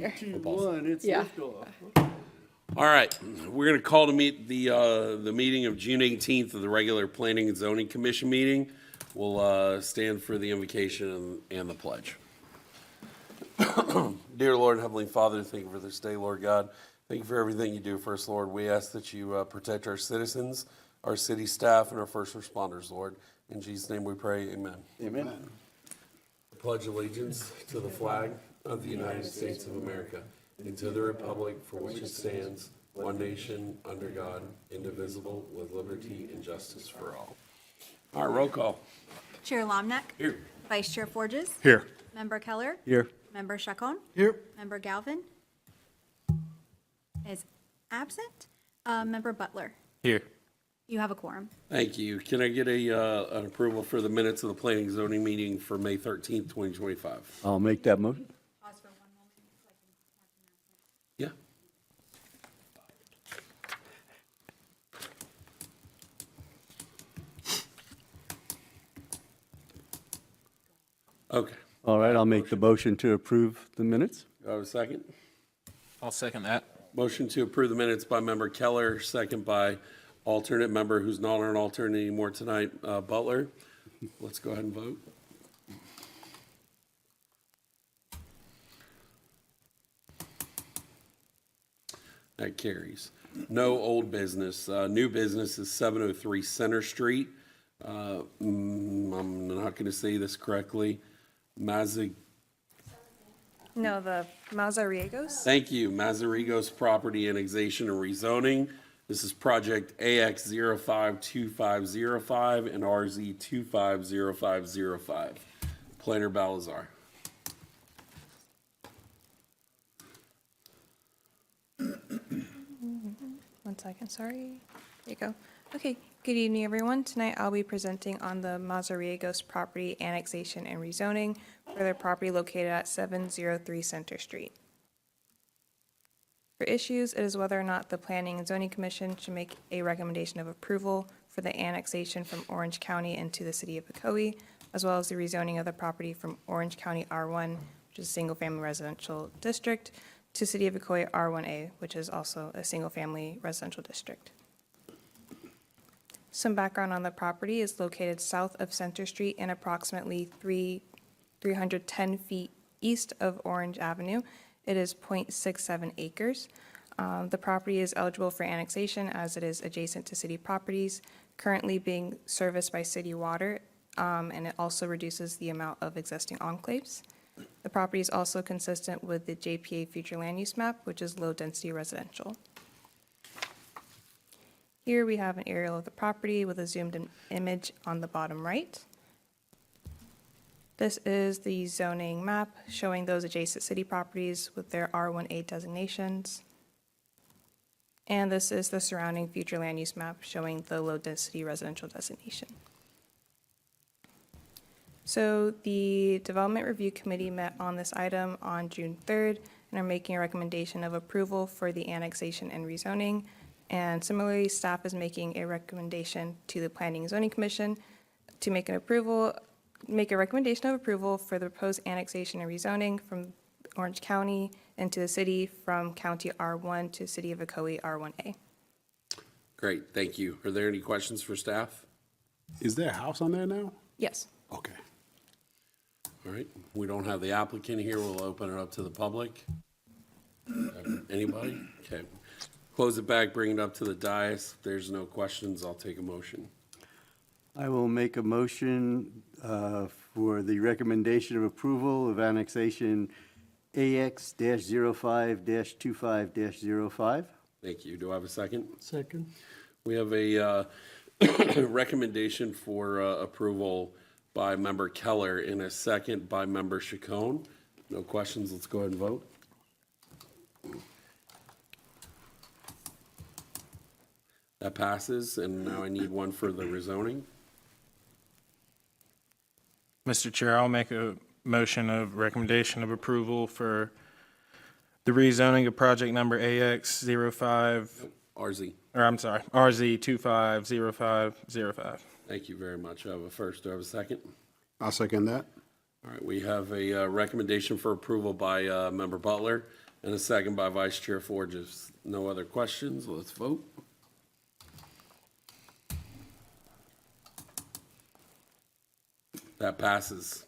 there. 2-1, it's Yeah. liftoff. All right, we're going to call to meet the meeting of June 18th of the regular Planning and Zoning Commission meeting. We'll stand for the invocation and the pledge. Dear Lord, Heavenly Father, thank you for this day, Lord God. Thank you for everything you do for us, Lord. We ask that you protect our citizens, our city staff, and our first responders, Lord. In Jesus' name we pray, amen. Amen. I pledge allegiance to the flag of the United States of America and to the republic for which it stands, one nation, under God, indivisible, with liberty and justice for all. All right, roll call. Chair Lomnack. Here. Vice Chair Forges. Here. Member Keller. Here. Member Chacon. Here. Member Galvin is absent. Member Butler. Here. You have a quorum. Thank you. Can I get an approval for the minutes of the planning and zoning meeting for May 13th, 2025? I'll make that motion. Pause for 1 moment so I can Yeah. Okay. All right, I'll make the motion to approve the minutes. Do I have a second? I'll second that. Motion to approve the minutes by member Keller, second by alternate member who's not an alternate anymore tonight, Butler. Let's go ahead and vote. That carries. No old business. New business is 703 Center Street. I'm not going to say this correctly. No, the Mazariegos. Thank you. Mazarigos property annexation and rezoning. This is project AX 052505 and RZ 250505. Planner Balazar. 1 second, sorry. There you go. Okay, good evening, everyone. Tonight I'll be presenting on the Mazariegos property annexation and rezoning for their property located at 703 Center Street. For issues, it is whether or not the Planning and Zoning Commission should make a recommendation of approval for the annexation from Orange County into the city of Ocoee, as well as the rezoning of the property from Orange County R1, which is a single-family residential district, to City of Ocoee R1A, which is also a single-family residential district. Some background on the property is located south of Center Street and approximately 310 feet east of Orange Avenue. It is 0.67 acres. The property is eligible for annexation as it is adjacent to city properties, currently being serviced by city water, and it also reduces the amount of existing enclaves. The property is also consistent with the JPA future land use map, which is low-density residential. Here we have an aerial of the property with a zoomed-in image on the bottom right. This is the zoning map showing those adjacent city properties with their R1A designations. And this is the surrounding future land use map showing the low-density residential designation. So the Development Review Committee met on this item on June 3rd and are making a recommendation of approval for the annexation and rezoning. And similarly, staff is making a recommendation to the Planning and Zoning Commission to make a recommendation of approval for the proposed annexation and rezoning from Orange County into the city from County R1 to City of Ocoee R1A. Great, thank you. Are there any questions for staff? Is there a house on there now? Yes. Okay. All right, we don't have the applicant here. We'll open it up to the public. Anybody? Okay. Close it back, bring it up to the dais. If there's no questions, I'll take a motion. I will make a motion for the recommendation of approval of annexation AX-05-25-05. Thank you. Do I have a second? Second. We have a recommendation for approval by member Keller and a second by member Chacon. No questions. Let's go ahead and vote. That passes, and now I need one for the rezoning. Mr. Chair, I'll make a motion of recommendation of approval for the rezoning of project number AX 05, RZ. or I'm sorry, RZ 250505. Thank you very much. I have a first. Do I have a second? I'll second that. All right, we have a recommendation for approval by member Butler and a second by Vice Chair Forges. No other questions? Let's vote. That passes.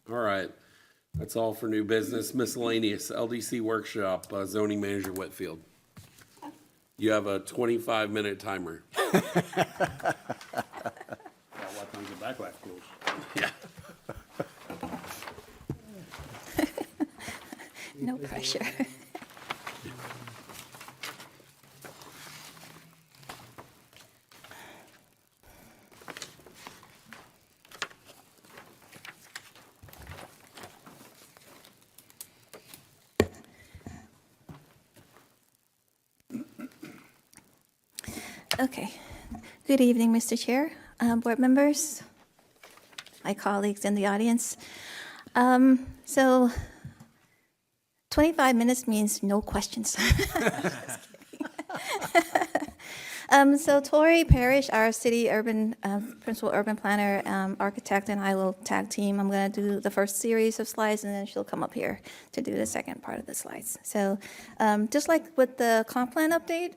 All right. That's all for new business. Miscellaneous, LDC workshop, zoning manager Whitfield. You have a 25-minute timer. What time's the backlash close? Yeah. No pressure. Okay. Good evening, Mr. Chair, board members, my colleagues in the audience. So 25 minutes means no questions. So Tori Parrish, our city urban, principal urban planner, architect, and I will tag team. I'm going to do the first series of slides, and then she'll come up here to do the second part of the slides. So just like with the comp plan update,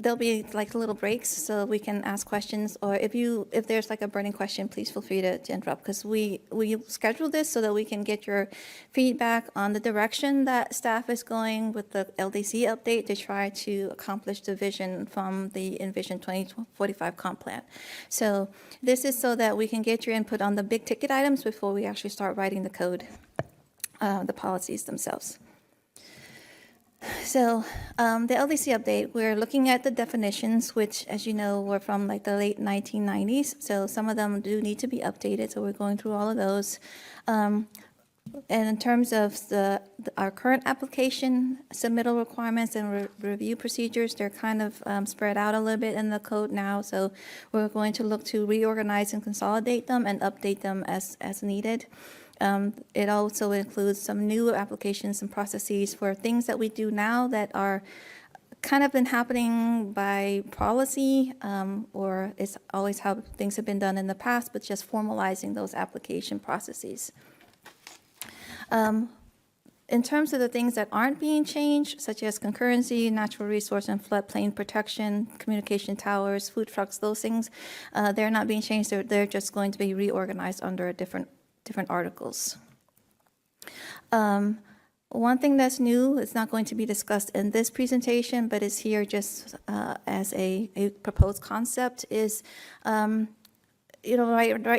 there'll be like little breaks so we can ask questions, or if there's like a burning question, please feel free to interrupt, because we scheduled this so that we can get your feedback on the direction that staff is going with the LDC update to try to accomplish the vision from the Envision 2045 comp plan. So this is so that we can get your input on the big ticket items before we actually start writing the code, the policies themselves. So the LDC update, we're looking at the definitions, which, as you know, were from like the late 1990s. So some of them do need to be updated. So we're going through all of those. And in terms of our current application, submittal requirements and review procedures, they're kind of spread out a little bit in the code now. So we're going to look to reorganize and consolidate them and update them as needed. It also includes some new applications and processes for things that we do now that are kind of been happening by policy, or it's always how things have been done in the past, but just formalizing those application processes. In terms of the things that aren't being changed, such as concurrency, natural resource and floodplain protection, communication towers, food trucks, those things, they're not being changed. They're just going to be reorganized under different articles. One thing that's new, it's not going to be discussed in this presentation, but is here just as a proposed concept, is right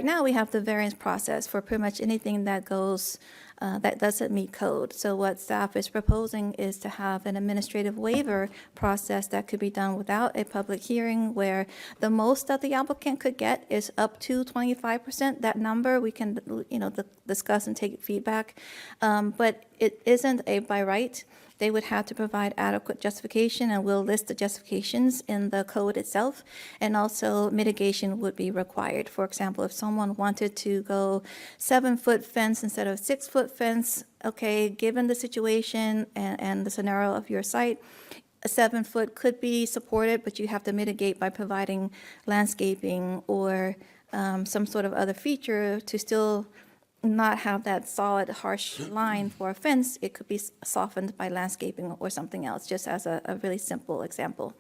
now we have the variance process for pretty much anything that goes that doesn't meet code. So what staff is proposing is to have an administrative waiver process that could be done without a public hearing, where the most that the applicant could get is up to 25%. That number we can, discuss and take feedback, but it isn't a by right. They would have to provide adequate justification, and we'll list the justifications in the code itself. And also mitigation would be required. For example, if someone wanted to go 7-foot fence instead of 6-foot fence, okay, given the situation and the scenario of your site, a 7-foot could be supported, but you have to mitigate by providing landscaping or some sort of other feature to still not have that solid, harsh line for a fence. It could be softened by landscaping or something else, just as a really simple example.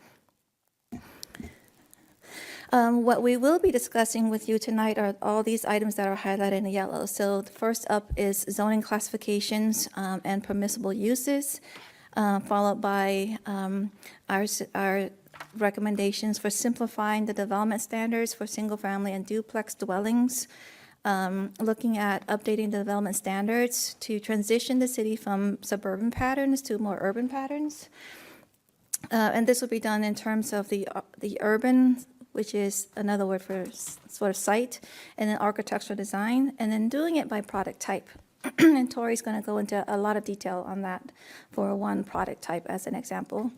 What we will be discussing with you tonight are all these items that are highlighted in yellow. So the first up is zoning classifications and permissible uses, followed by our recommendations for simplifying the development standards for single-family and duplex dwellings, looking at updating the development standards to transition the city from suburban patterns to more urban patterns. And this will be done in terms of the urban, which is another word for sort of site, and then architectural design, and then doing it by product type. And Tori's going to go into a lot of detail on that for one product type as an example.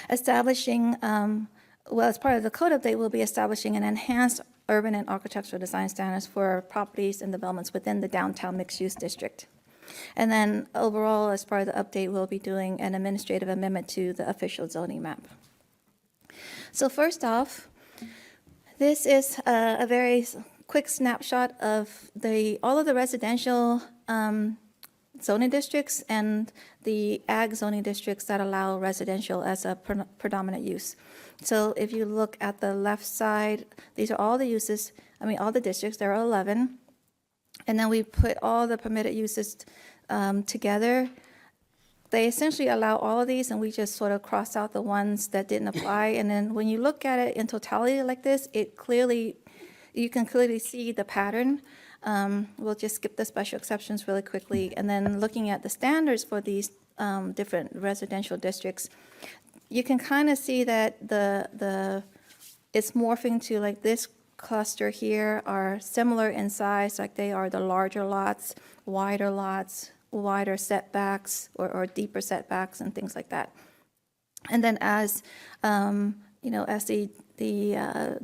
Establishing, as part of the code update, we'll be establishing an enhanced urban and architectural design standards for properties and developments within the downtown mixed-use district. And then overall, as part of the update, we'll be doing an administrative amendment to the official zoning map. So first off, this is a very quick snapshot of all of the residential zoning districts and the ag zoning districts that allow residential as a predominant use. So if you look at the left side, these are all the uses, all the districts, there are 11. And then we put all the permitted uses together. They essentially allow all of these, and we just sort of cross out the ones that didn't apply. And then when you look at it in totality like this, you can clearly see the pattern. We'll just skip the special exceptions really quickly. And then looking at the standards for these different residential districts, you can kind of see that it's morphing to like this cluster here are similar in size, like they are the larger lots, wider setbacks or deeper setbacks and things like that. And then as as the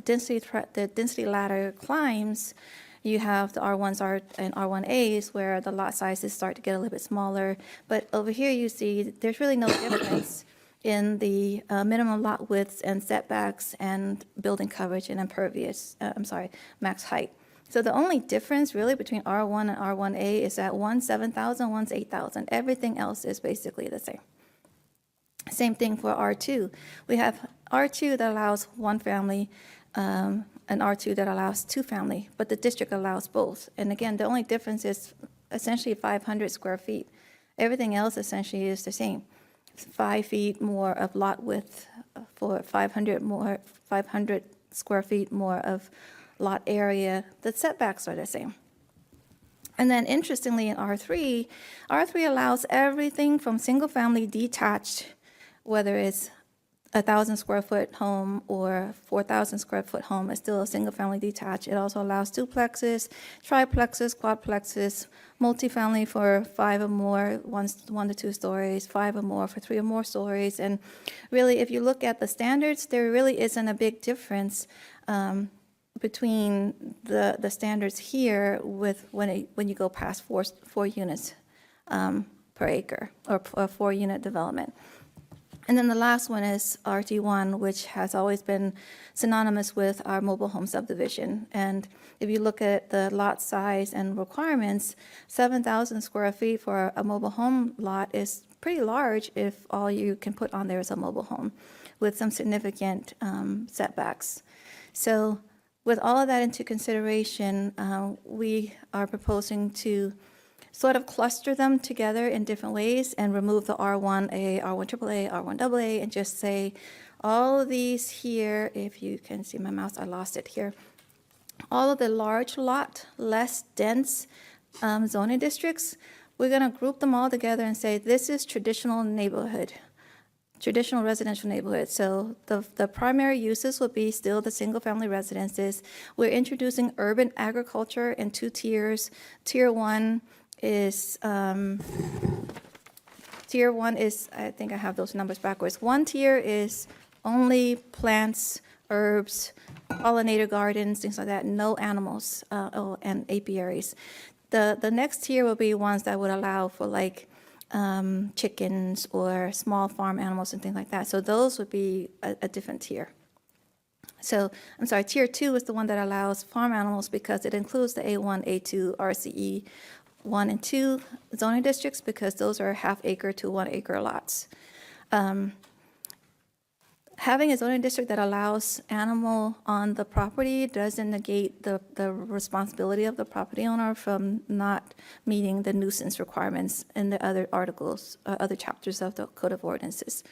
density ladder climbs, you have the R1s and R1As where the lot sizes start to get a little bit smaller. But over here you see there's really no difference in the minimum lot widths and setbacks and building coverage and max height. So the only difference really between R1 and R1A is that one's 7,000, one's 8,000. Everything else is basically the same. Same thing for R2. We have R2 that allows one family, and R2 that allows two family, but the district allows both. And again, the only difference is essentially 500 square feet. Everything else essentially is the same. 5 feet more of lot width for 500 square feet more of lot area. The setbacks are the same. And then interestingly in R3 allows everything from single family detached, whether it's 1,000 square foot home or 4,000 square foot home is still a single family detached. It also allows duplexes, triplexes, quadplexes, multifamily for 5 or more, 1 to 2 stories, 5 or more for 3 or more stories. And really, if you look at the standards, there really isn't a big difference between the standards here with when you go past four units per acre or a 4-unit development. And then the last one is RT1, which has always been synonymous with our mobile home subdivision. And if you look at the lot size and requirements, 7,000 square feet for a mobile home lot is pretty large if all you can put on there is a mobile home with some significant setbacks. So with all of that into consideration, we are proposing to sort of cluster them together in different ways and remove the R1A, R1 AAA, R1 AA, and just say all of these here, if you can see my mouse, I lost it here. All of the large lot, less dense zoning districts, we're going to group them all together and say this is traditional neighborhood, traditional residential neighborhood. So the primary uses will be still the single-family residences. We're introducing urban agriculture in 2 tiers. Tier 1 is, I think I have those numbers backwards. 1 tier is only plants, herbs, pollinator gardens, things like that, no animals, and apiaries. The next tier will be ones that would allow for like chickens or small farm animals and things like that. So those would be a different tier. So, I'm sorry, tier 2 is the one that allows farm animals because it includes the A1, A2, RCE 1 and 2 zoning districts because those are half-acre to 1-acre lots. Having a zoning district that allows animal on the property doesn't negate the responsibility of the property owner from not meeting the nuisance requirements in the other articles, other chapters of the Code of Ordinances.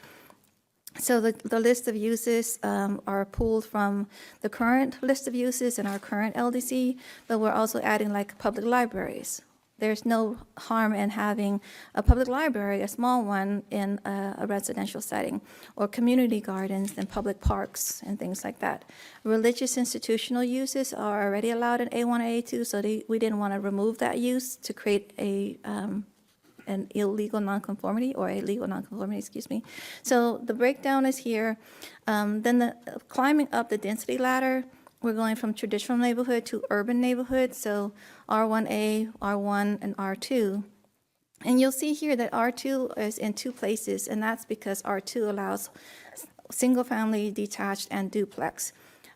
So the list of uses are pulled from the current list of uses in our current LDC, but we're also adding like public libraries. There's no harm in having a public library, a small one, in a residential setting, or community gardens and public parks and things like that. Religious institutional uses are already allowed in A1 and A2, so we didn't want to remove that use to create an illegal nonconformity, or a legal nonconformity, excuse me. So the breakdown is here. Then climbing up the density ladder, we're going from traditional neighborhood to urban neighborhood, so R1A, R1, and R2. And you'll see here that R2 is in 2 places, and that's because R2 allows single-family, detached, and duplex.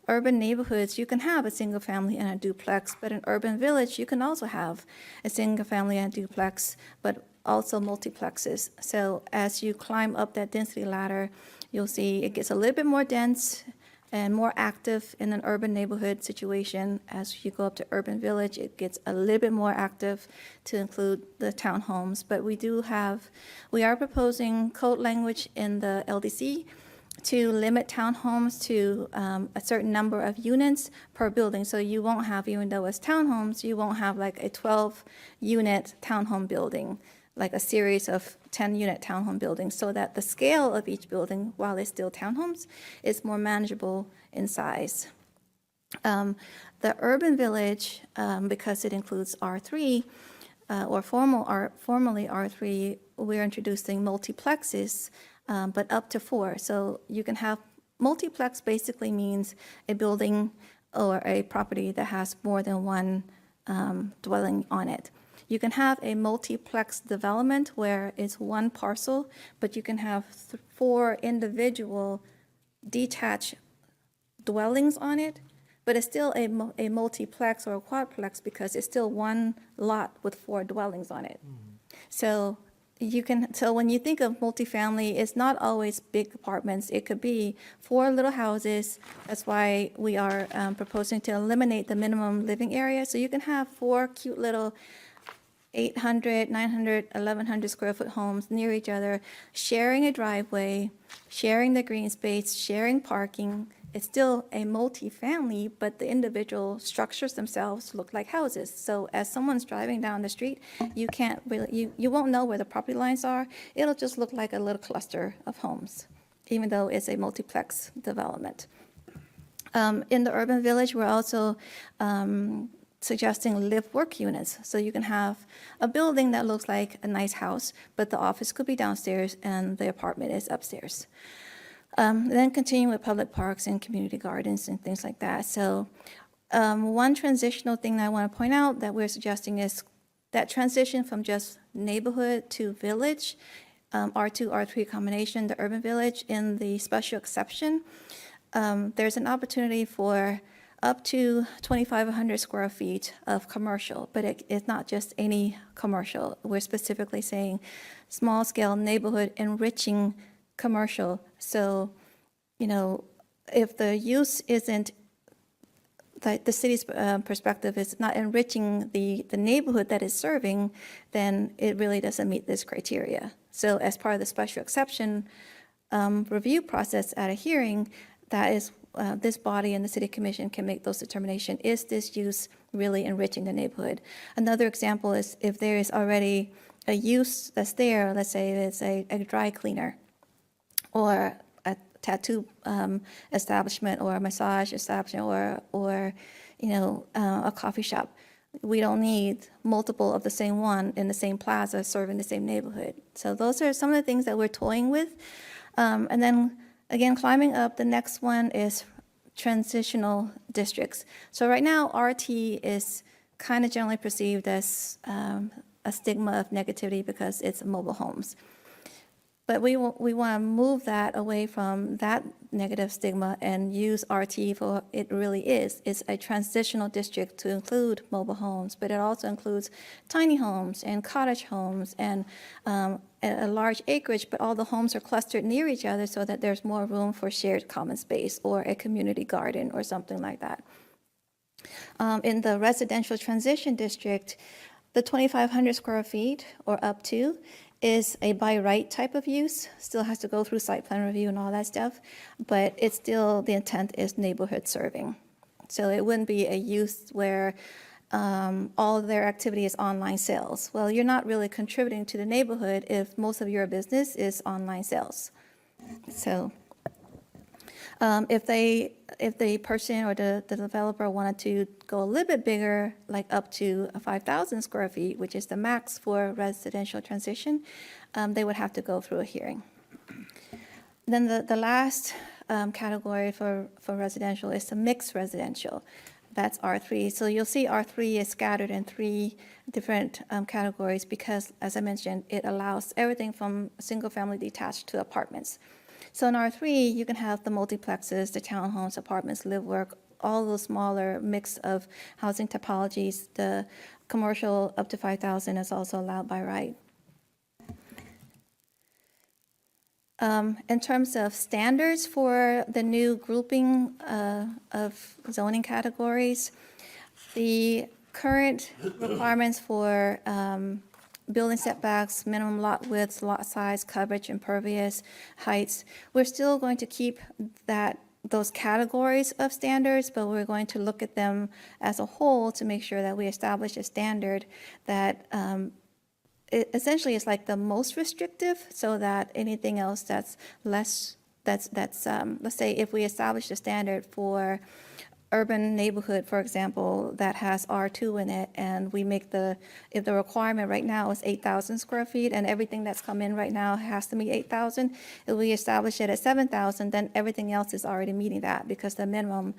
Urban neighborhoods, you can have a single family and a duplex, but in urban village, you can also have a single family and a duplex, but also multiplexes. So as you climb up that density ladder, you'll see it gets a little bit more dense and more active in an urban neighborhood situation. As you go up to urban village, it gets a little bit more active to include the townhomes. But we are proposing code language in the LDC to limit townhomes to a certain number of units per building. So you won't have, even though it's townhomes, you won't have like a 12-unit townhome building, like a series of 10-unit townhome buildings, so that the scale of each building, while it's still townhomes, is more manageable in size. The urban village, because it includes R3, formerly R3, we're introducing multiplexes, but up to 4. So you can have, multiplex basically means a building or a property that has more than one dwelling on it. You can have a multiplex development where it's one parcel, but you can have 4 individual detached dwellings on it, but it's still a multiplex or a quadplex because it's still one lot with 4 dwellings on it. So when you think of multifamily, it's not always big apartments. It could be 4 little houses. That's why we are proposing to eliminate the minimum living area. So you can have 4 cute little 800, 900, 1,100 square foot homes near each other, sharing a driveway, sharing the green space, sharing parking. It's still a multifamily, but the individual structures themselves look like houses. So as someone's driving down the street, you can't really, you won't know where the property lines are. It'll just look like a little cluster of homes, even though it's a multiplex development. In the urban village, we're also suggesting live-work units. So you can have a building that looks like a nice house, but the office could be downstairs and the apartment is upstairs. Then continue with public parks and community gardens and things like that. So one transitional thing that I want to point out that we're suggesting is that transition from just neighborhood to village, R2, R3 combination, the urban village, in the special exception. There's an opportunity for up to 2,500 square feet of commercial, but it's not just any commercial. We're specifically saying small-scale neighborhood enriching commercial. So, if the use isn't, like the city's perspective is not enriching the neighborhood that it's serving, then it really doesn't meet this criteria. So as part of the special exception review process at a hearing, that is this body and the city commission can make those determinations. Is this use really enriching the neighborhood? Another example is if there is already a use that's there, let's say it's a dry cleaner or a tattoo establishment or a massage establishment or a coffee shop. We don't need multiple of the same one in the same plaza serving the same neighborhood. So those are some of the things that we're toying with. And then again, climbing up, the next one is transitional districts. So right now, RT is kind of generally perceived as a stigma of negativity because it's mobile homes. But we want to move that away from that negative stigma and use RT for it really is. It's a transitional district to include mobile homes, but it also includes tiny homes and cottage homes and a large acreage, but all the homes are clustered near each other so that there's more room for shared common space or a community garden or something like that. In the residential transition district, the 2,500 square feet or up to is a by right type of use, still has to go through site plan review and all that stuff, but it's still, the intent is neighborhood serving. So it wouldn't be a use where all of their activity is online sales. Well, you're not really contributing to the neighborhood if most of your business is online sales. So if the person or the developer wanted to go a little bit bigger, like up to 5,000 square feet, which is the max for residential transition, they would have to go through a hearing. Then the last category for residential is the mixed residential. That's R3. So you'll see R3 is scattered in 3 different categories because, as I mentioned, it allows everything from single-family detached to apartments. So in R3, you can have the multiplexes, the townhomes, apartments, live work, all those smaller mix of housing typologies. The commercial up to 5,000 is also allowed by right. In terms of standards for the new grouping of zoning categories, the current requirements for building setbacks, minimum lot widths, lot size, coverage, impervious heights, we're still going to keep those categories of standards, but we're going to look at them as a whole to make sure that we establish a standard that it essentially is like the most restrictive, so that anything else that's less, let's say if we establish a standard for urban neighborhood, for example, that has R2 in it, and we make if the requirement right now is 8,000 square feet, and everything that's come in right now has to meet 8,000, if we establish it at 7,000, then everything else is already meeting that, because the minimum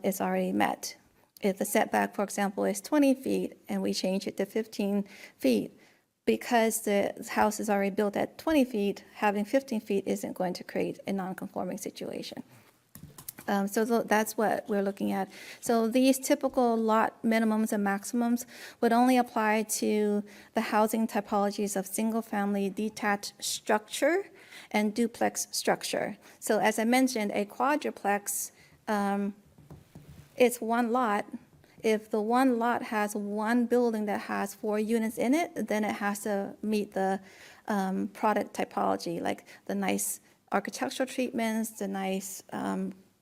is already met. If the setback, for example, is 20 feet, and we change it to 15 feet, because the house is already built at 20 feet, having 15 feet isn't going to create a non-conforming situation. So that's what we're looking at. So these typical lot minimums and maximums would only apply to the housing typologies of single-family detached structure and duplex structure. So as I mentioned, a quadruplex, it's one lot. If the one lot has one building that has 4 units in it, then it has to meet the product typology, like the nice architectural treatments, the nice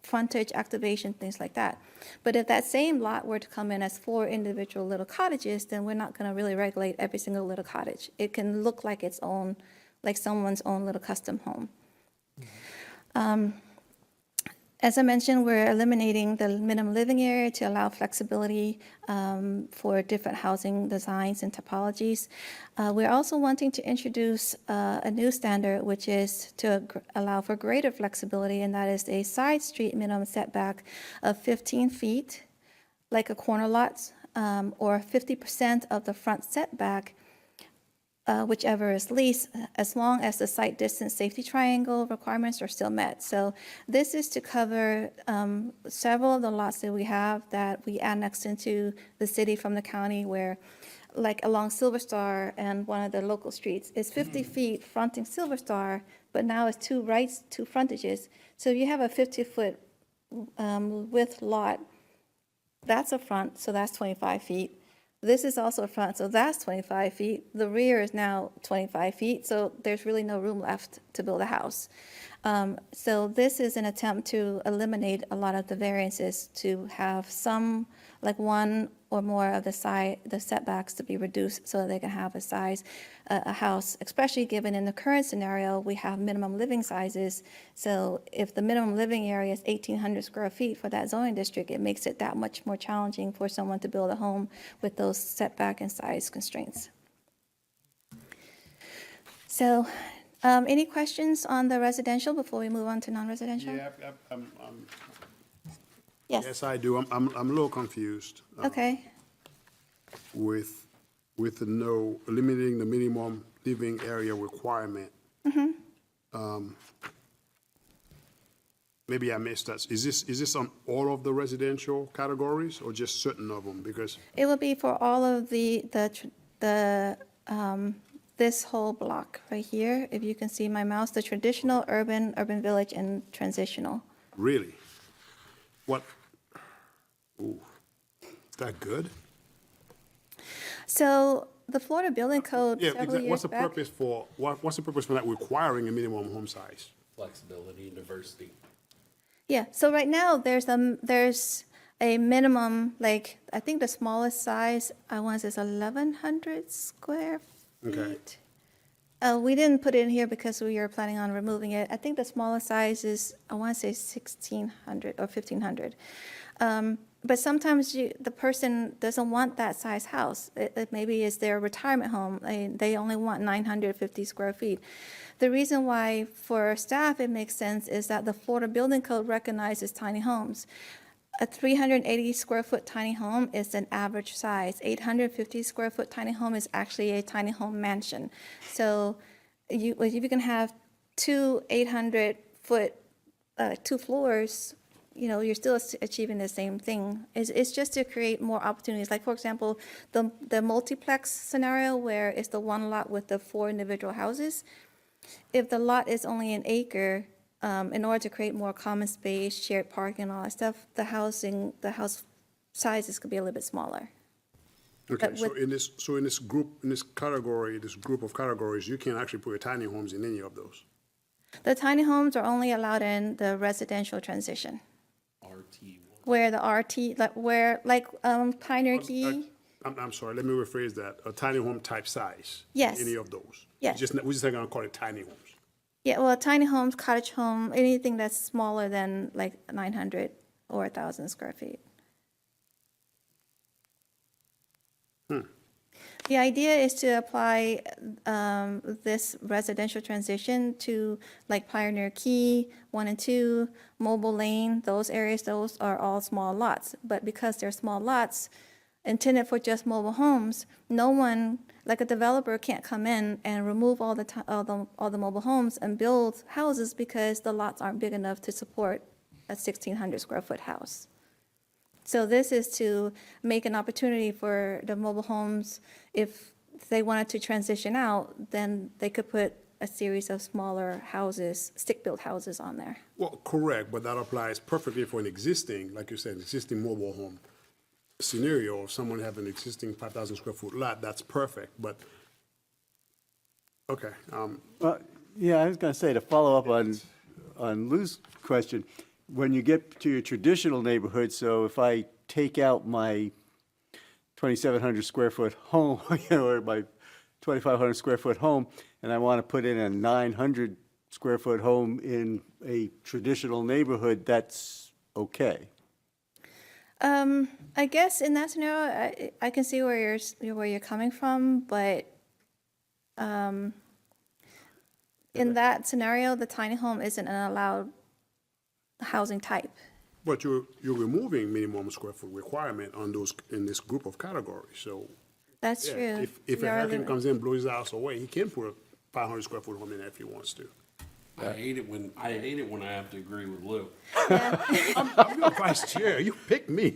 frontage activation, things like that. But if that same lot were to come in as 4 individual little cottages, then we're not going to really regulate every single little cottage. It can look like its own, like someone's own little custom home. As I mentioned, we're eliminating the minimum living area to allow flexibility for different housing designs and topologies. We're also wanting to introduce a new standard, which is to allow for greater flexibility, and that is a side street minimum setback of 15 feet, like a corner lot, or 50% of the front setback, whichever is least, as long as the site distance safety triangle requirements are still met. So this is to cover several of the lots that we have that we annexed into the city from the county, where, like along Silver Star and one of the local streets, is 50 feet fronting Silver Star, but now it's 2 rights, 2 frontages. So if you have a 50-foot width lot, that's a front, so that's 25 feet. This is also a front, so that's 25 feet. The rear is now 25 feet, so there's really no room left to build a house. So this is an attempt to eliminate a lot of the variances, to have some, like one or more of the setbacks to be reduced so that they can have a house, especially given in the current scenario, we have minimum living sizes. So if the minimum living area is 1,800 square feet for that zoning district, it makes it that much more challenging for someone to build a home with those setback and size constraints. So any questions on the residential before we move on to non-residential? Yeah, Yes. yes, I do. I'm a little confused Okay. with the limiting the minimum living area requirement. Maybe I missed that. Is this on all of the residential categories or just certain of them? Because It will be for all of this whole block right here. If you can see my mouse, the traditional, urban village, and transitional. really, what? Ooh, is that good? So the Florida Building Code Yeah, several exactly. years back. What's the purpose for that requiring a minimum home size? Flexibility and diversity. Yeah, so right now, there's a minimum, like, I think the smallest size, I want to say is 1,100 square Okay. feet. We didn't put it in here because we are planning on removing it. I think the smallest size is, I want to say 1,600 or 1,500. But sometimes the person doesn't want that size house. It maybe is their retirement home. They only want 950 square feet. The reason why for staff it makes sense is that the Florida Building Code recognizes tiny homes. A 380 square foot tiny home is an average size. 850 square foot tiny home is actually a tiny home mansion. So if you can have 2 800-foot, 2 floors, you're still achieving the same thing. It's just to create more opportunities. Like, for example, the multiplex scenario where it's the one lot with the 4 individual houses. If the lot is only an acre, in order to create more common space, shared parking, and all that stuff, the house sizes could be a little bit smaller. Okay, But so with- in this group of categories, you can't actually put tiny homes in any of those. The tiny homes are only allowed in the residential transition, RT1. where the RT, like Pioneer Key. I'm sorry, let me rephrase that. A tiny home type size. Yes. Any of those. Yes. We're just not gonna call it tiny homes. Yeah, well, tiny homes, cottage home, anything that's smaller than like 900 or 1,000 square feet. The idea is to apply this residential transition to like Pioneer Key, 1 and 2, Mobile Lane, those areas, those are all small lots. But because they're small lots intended for just mobile homes, no one, like a developer can't come in and remove all the mobile homes and build houses because the lots aren't big enough to support a 1,600 square foot house. So this is to make an opportunity for the mobile homes, if they wanted to transition out, then they could put a series of smaller houses, stick-built houses on there. Well, correct, but that applies perfectly for an existing, like you said, existing mobile home scenario. If someone have an existing 5,000 square foot lot, that's perfect, but, okay, Well, yeah, I was going to say, to follow up on Lou's question, when you get to your traditional neighborhood, so if I take out my 2,700 square foot home, or my 2,500 square foot home, and I want to put in a 900 square foot home in a traditional neighborhood, that's okay. I guess in that scenario, I can see where you're coming from, but in that scenario, the tiny home isn't an allowed housing type. but you're removing minimum square foot requirement on those, in this group of categories, so. That's yeah, true. If We a are hurricane limit- comes in, blows his house away, he can put a 500 square foot home in there if he wants to. I hate it when I have to agree with Lou. I'm your vice chair, you pick me.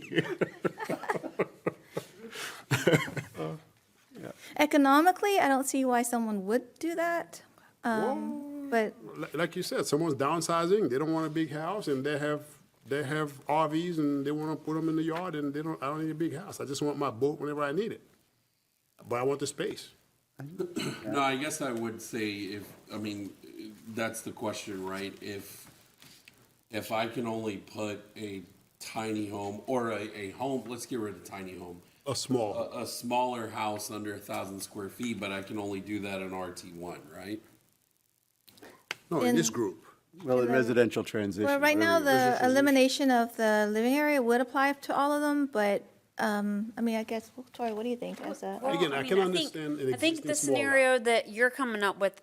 Economically, I don't see why someone would do that. But Like you said, someone's downsizing, they don't want a big house, and they have RVs, and they want to put them in the yard, and I don't need a big house, I just want my boat whenever I need it. But I want the space. No, I guess I would say that's the question, right? If I can only put a tiny home or a home, let's get rid of tiny home. A small, A smaller house under 1,000 square feet, but I can only do that in RT1, right? no, in this group. Well, in residential transition. well, right now, whatever the elimination of the living area would apply to all of them, but, I guess, Tori, what do you think as a? Well, Again, I mean, can think- understand an I think existing the small lot. scenario that you're coming up with,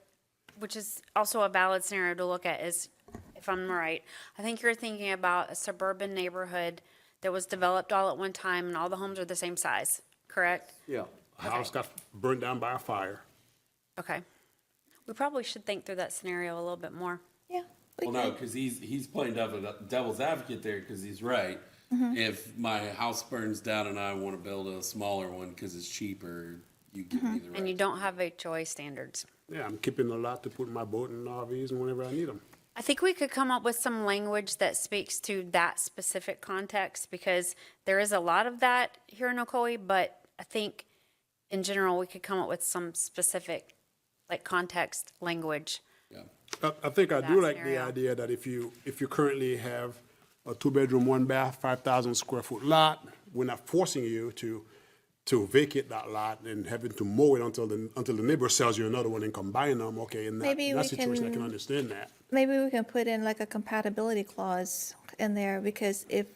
which is also a valid scenario to look at, is, if I'm right, I think you're thinking about a suburban neighborhood that was developed all at one time and all the homes are the same size, correct? Yeah. A house got burned down by a fire. Okay. We probably should think through that scenario a little bit more. Yeah. we Well, no, could. because he's playing devil's advocate there, because he's right. If my house burns down and I want to build a smaller one because it's cheaper, you give me the right. And you don't have HOA standards. Yeah, I'm keeping a lot to put my boat and RVs and whenever I need them. I think we could come up with some language that speaks to that specific context, because there is a lot of that here in Ocoee, but I think in general, we could come up with some specific, like, context language. Yeah. I think I do That like the scenario. idea that if you currently have a 2-bedroom, 1-bath, 5,000 square foot lot, we're not forcing you to vacate that lot and having to mow it until the neighbor sells you another one and combine them. Okay, in that, Maybe in that we situation, I can can- understand that. Maybe we can put in like a compatibility clause in there, because if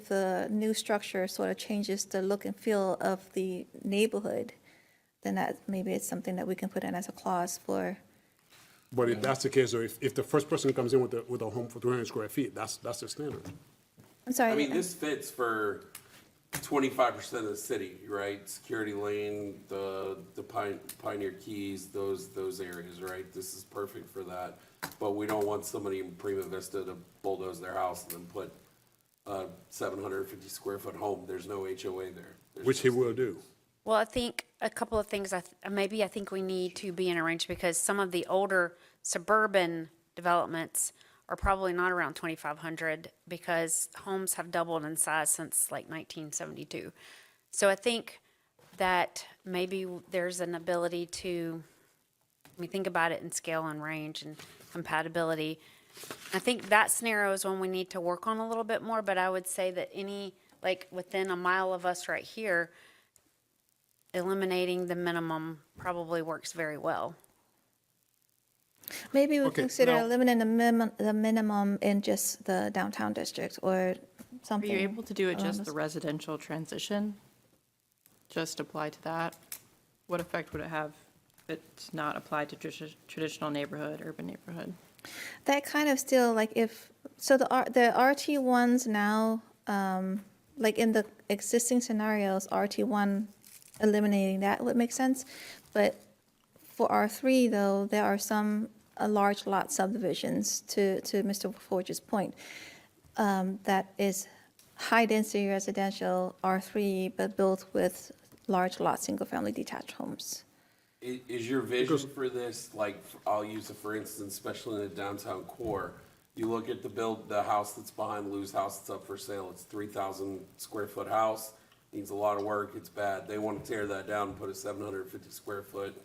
the new structure sort of changes the look and feel of the neighborhood, then maybe it's something that we can put in as a clause for, But if that's the case, or if the first person comes in with a home for 300 square feet, that's the standard. I'm sorry. I mean, this fits for 25% of the city, right? Security Lane, the Pioneer Keys, those areas, right? This is perfect for that. But we don't want somebody in Prima Vista to bulldoze their house and then put a 750 square foot home. There's no HOA there. There's Which he just- will do. Well, I think a couple of things, I think we need to be in a range, because some of the older suburban developments are probably not around 2,500 because homes have doubled in size since like 1972. So I think that maybe there's an ability to, think about it in scale and range and compatibility. I think that scenario is one we need to work on a little bit more, but I would say that like within a mile of us right here, eliminating the minimum probably works very well. Maybe we Okay, consider now- eliminating the minimum in just the downtown district or Are something. you able to do it around just those- the residential transition? Just apply to that? What effect would it have if it's not applied to traditional neighborhood, urban neighborhood? That kind of still, like so the RT ones now, like in the existing scenarios, RT1 eliminating that would make sense. But for R3 though, there are some large lot subdivisions to Mr. Forge's point. That is high density residential R3, but built with large lot, single family detached homes. Is your vision for this, like, I'll use it for instance, especially in the downtown core, you look at the house that's behind Lou's house that's up for sale, it's 3,000 square foot house, needs a lot of work, it's bad, they want to tear that down and put a 750 square foot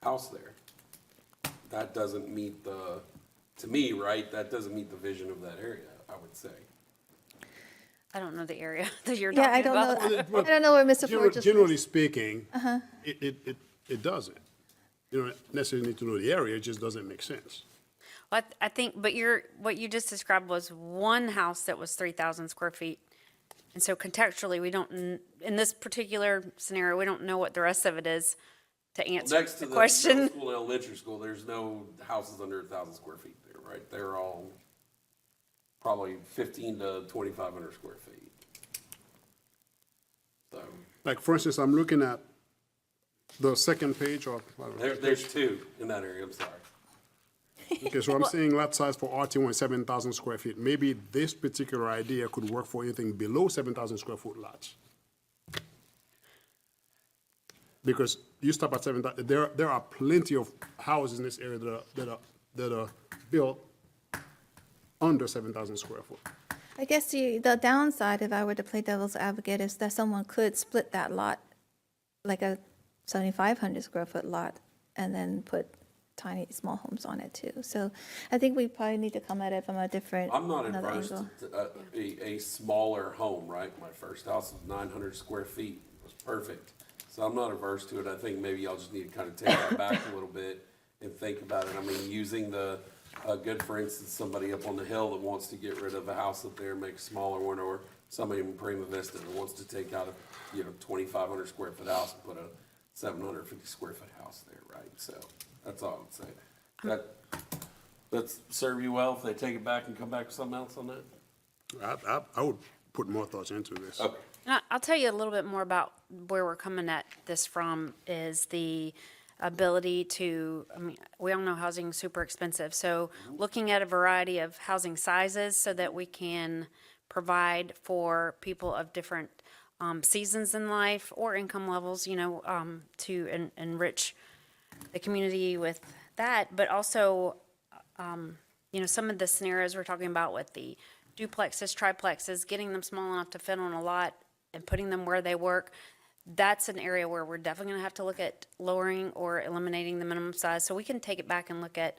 house there. That doesn't meet to me, right, that doesn't meet the vision of that area, I would say. I don't know the area that you're Yeah, I talking don't about. know, I don't know where Mr. Forge is. Generally speaking, it doesn't. You don't necessarily need to know the area, it just doesn't make sense. Well, I think, but what you just described was one house that was 3,000 square feet. And so contextually, we don't, in this particular scenario, we don't know what the rest of it is to answer Next to the the middle question. school and elementary school, there's no houses under 1,000 square feet there, right? They're all probably 15 to 2,500 square feet. So, Like, for instance, I'm looking at the second page, or, I don't know. there's two in that area, I'm sorry. Okay, so I'm seeing lot size for RT1, 7,000 square feet. Maybe this particular idea could work for anything below 7,000 square foot lots. Because you stop at 7,000, there are plenty of houses in this area that are built under 7,000 square foot. I guess the downside, if I were to play devil's advocate, is that someone could split that lot, like a 7,500 square foot lot, and then put tiny, small homes on it too. So I think we probably need to come at it from a different, I'm not another adverse angle. to a smaller home, right? My first house was 900 square feet, it was perfect. So I'm not averse to it, I think maybe y'all just need to kind of take that back a little bit and think about it. I mean, using good, for instance, somebody up on the hill that wants to get rid of a house up there and make a smaller one, or somebody in Prima Vista that wants to take out a, 2,500 square foot house and put a 750 square foot house there, right? So that's all I would say. That's serve you well if they take it back and come back with something else on that? I would put more thoughts into this. Okay. And I'll tell you a little bit more about where we're coming at this from is the ability to, we all know housing is super expensive. So looking at a variety of housing sizes so that we can provide for people of different seasons in life or income levels, to enrich the community with that. But also, some of the scenarios we're talking about with the duplexes, triplexes, getting them small enough to fit on a lot and putting them where they work, that's an area where we're definitely going to have to look at lowering or eliminating the minimum size. So we can take it back and look at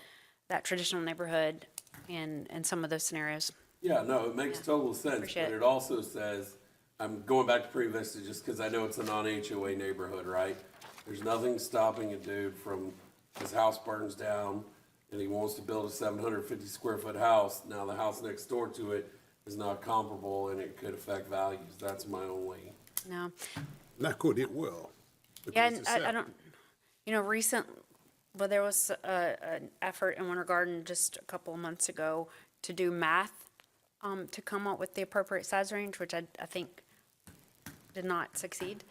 that traditional neighborhood and some of those scenarios. Yeah, no, it makes total sense, Appreciate but it. it also says, I'm going back to Prima Vista just because I know it's a non-HOA neighborhood, right? There's nothing stopping a dude from, his house burns down and he wants to build a 750 square foot house. Now the house next door to it is not comparable and it could affect values. That's my only. No. Not good, it will. Yeah, because and it's I set. don't, there was an effort in Winter Garden just a couple of months ago to do math, to come up with the appropriate size range, which I think did not succeed.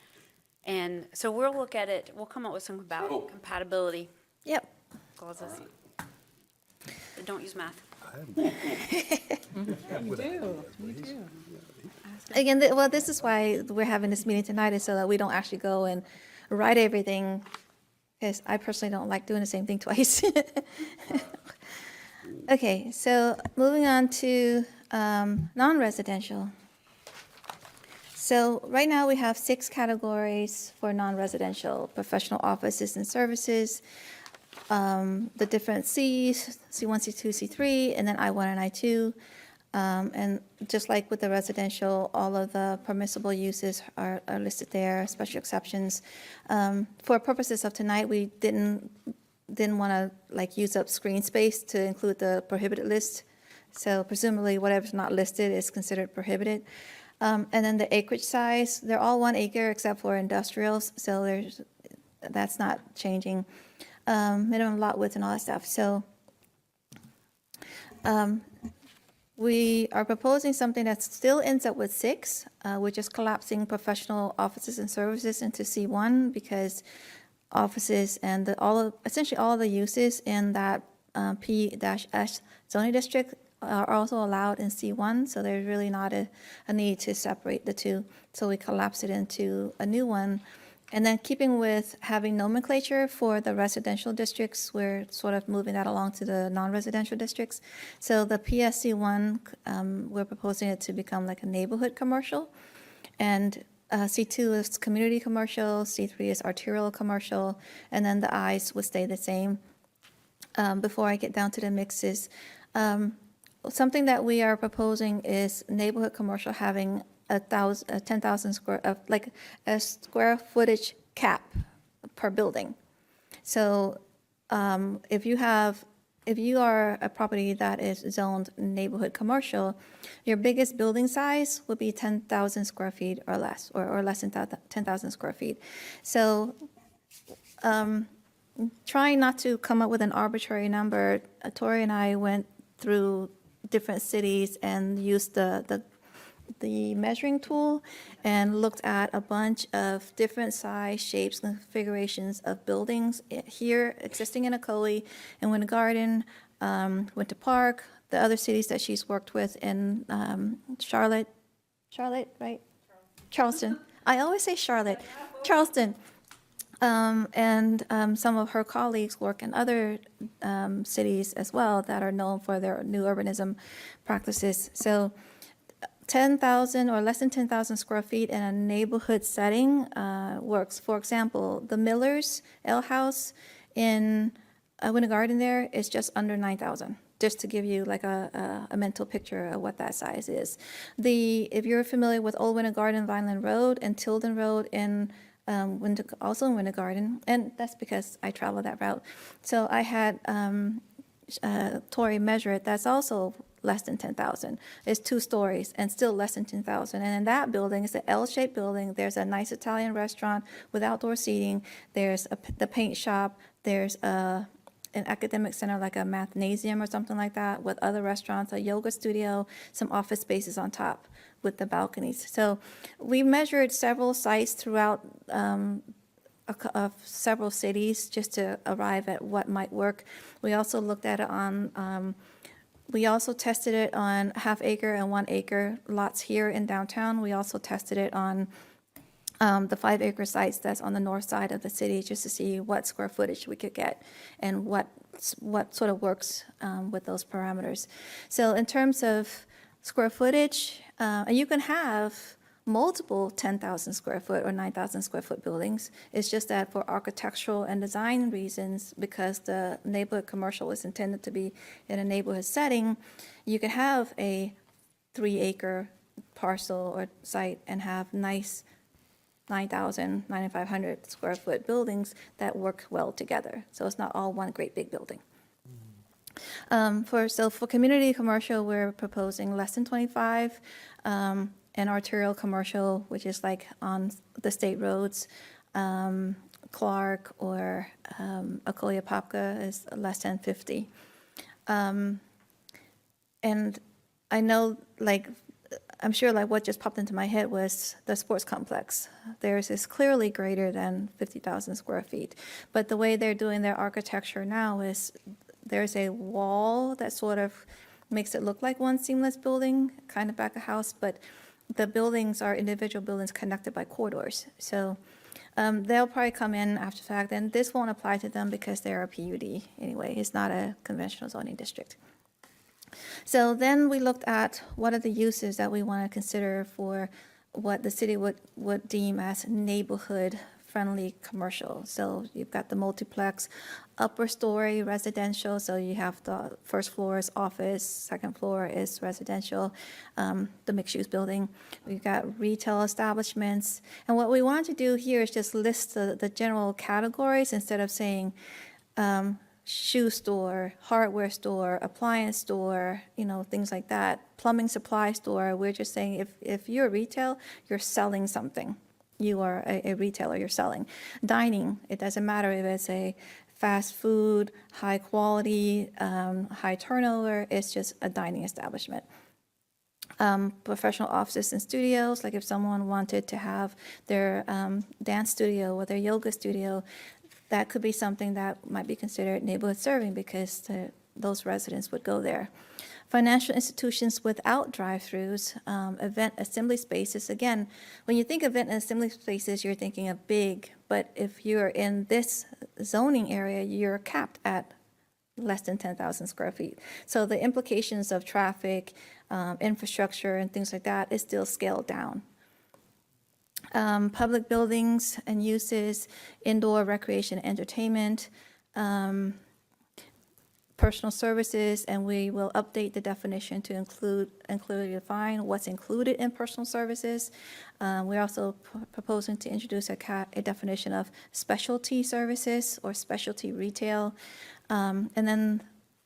And so we'll look at it, we'll come up with some Cool. compatibility Yep. clauses. But don't use math. Again, well, this is why we're having this meeting tonight, is so that we don't actually go and write everything because I personally don't like doing the same thing twice. Okay, so moving on to non-residential. So right now, we have 6 categories for non-residential: professional offices and services, the different Cs, C1, C2, C3, and then I1 and I2. And just like with the residential, all of the permissible uses are listed there, special exceptions. For purposes of tonight, we didn't want to like use up screen space to include the prohibited list. So presumably whatever's not listed is considered prohibited. And then the acreage size, they're all 1 acre except for industrials, so that's not changing. Minimum lot width and all that stuff. So we are proposing something that still ends up with 6, which is collapsing professional offices and services into C1, because offices and essentially all of the uses in that P-S zoning district are also allowed in C1, so there's really not a need to separate the two. So we collapse it into a new one. And then keeping with having nomenclature for the residential districts, we're sort of moving that along to the non-residential districts. So the PSC1, we're proposing it to become like a neighborhood commercial. And C2 is community commercial, C3 is arterial commercial, and then the Is would stay the same. Before I get down to the mixes, something that we are proposing is neighborhood commercial having 10,000 a square footage cap per building. So if you are a property that is zoned neighborhood commercial, your biggest building size would be 10,000 square feet or less, or less than 10,000 square feet. So trying not to come up with an arbitrary number, Tori and I went through different cities and used the measuring tool and looked at a bunch of different size, shapes, and configurations of buildings here existing in Ocoee, in Winter Garden, Winter Park, the other cities that she's worked with in Charlotte, right? Charleston. I always say Charlotte. Charleston. And some of her colleagues work in other cities as well that are known for their new urbanism practices. So 10,000 or less than 10,000 square feet in a neighborhood setting works. For example, the Miller's Ale House in Winter Garden there is just under 9,000, just to give you like a mental picture of what that size is. If you're familiar with Old Winter Garden, Vineland Road, and Tilden Road in also in Winter Garden, and that's because I travel that route. So I had Tori measure it. That's also less than 10,000. It's 2 stories and still less than 10,000. And in that building, it's an L-shaped building. There's a nice Italian restaurant with outdoor seating. There's the paint shop. There's an academic center like a mathnasium or something like that with other restaurants, a yoga studio, some office spaces on top with the balconies. So we measured several sites throughout several cities just to arrive at what might work. We also looked at it on, we also tested it on half-acre and 1-acre lots here in downtown. We also tested it on the 5-acre sites that's on the north side of the city, just to see what square footage we could get and what sort of works with those parameters. So in terms of square footage, and you can have multiple 10,000 square foot or 9,000 square foot buildings. It's just that for architectural and design reasons, because the neighborhood commercial is intended to be in a neighborhood setting, you could have a 3-acre parcel or site and have nice 9,000, 9,500 square foot buildings that work well together. So it's not all one great big building. For community commercial, we're proposing less than 25, and arterial commercial, which is like on the state roads, Clark or Ocoee Apopka is less than 50. And I know, like, I'm sure like what just popped into my head was the sports complex. Theirs is clearly greater than 50,000 square feet. But the way they're doing their architecture now is there's a wall that sort of makes it look like one seamless building, kind of back a house, but the buildings are individual buildings connected by corridors. So They'll probably come in after the fact, and this won't apply to them because they're a PUD anyway. It's not a conventional zoning district. So then we looked at what are the uses that we want to consider for what the city would deem as neighborhood-friendly commercial. So you've got the multiplex, upper story residential, so you have the first floor is office, second floor is residential, the mixed-use building. We've got retail establishments. And what we want to do here is just list the general categories instead of saying shoe store, hardware store, appliance store, things like that, plumbing supply store. We're just saying if you're retail, you're selling something. You are a retailer, you're selling. Dining, it doesn't matter if it's a fast food, high quality, high turnover, it's just a dining establishment. Professional offices and studios, like if someone wanted to have their dance studio or their yoga studio, that could be something that might be considered neighborhood serving because those residents would go there. Financial institutions without drive-throughs, event assembly spaces. Again, when you think of event and assembly spaces, you're thinking of big, but if you're in this zoning area, you're capped at less than 10,000 square feet. So the implications of traffic, infrastructure, and things like that is still scaled down. Public buildings and uses, indoor recreation, entertainment, personal services, and we will update the definition to define what's included in personal services. We're also proposing to introduce a definition of specialty services or specialty retail. And then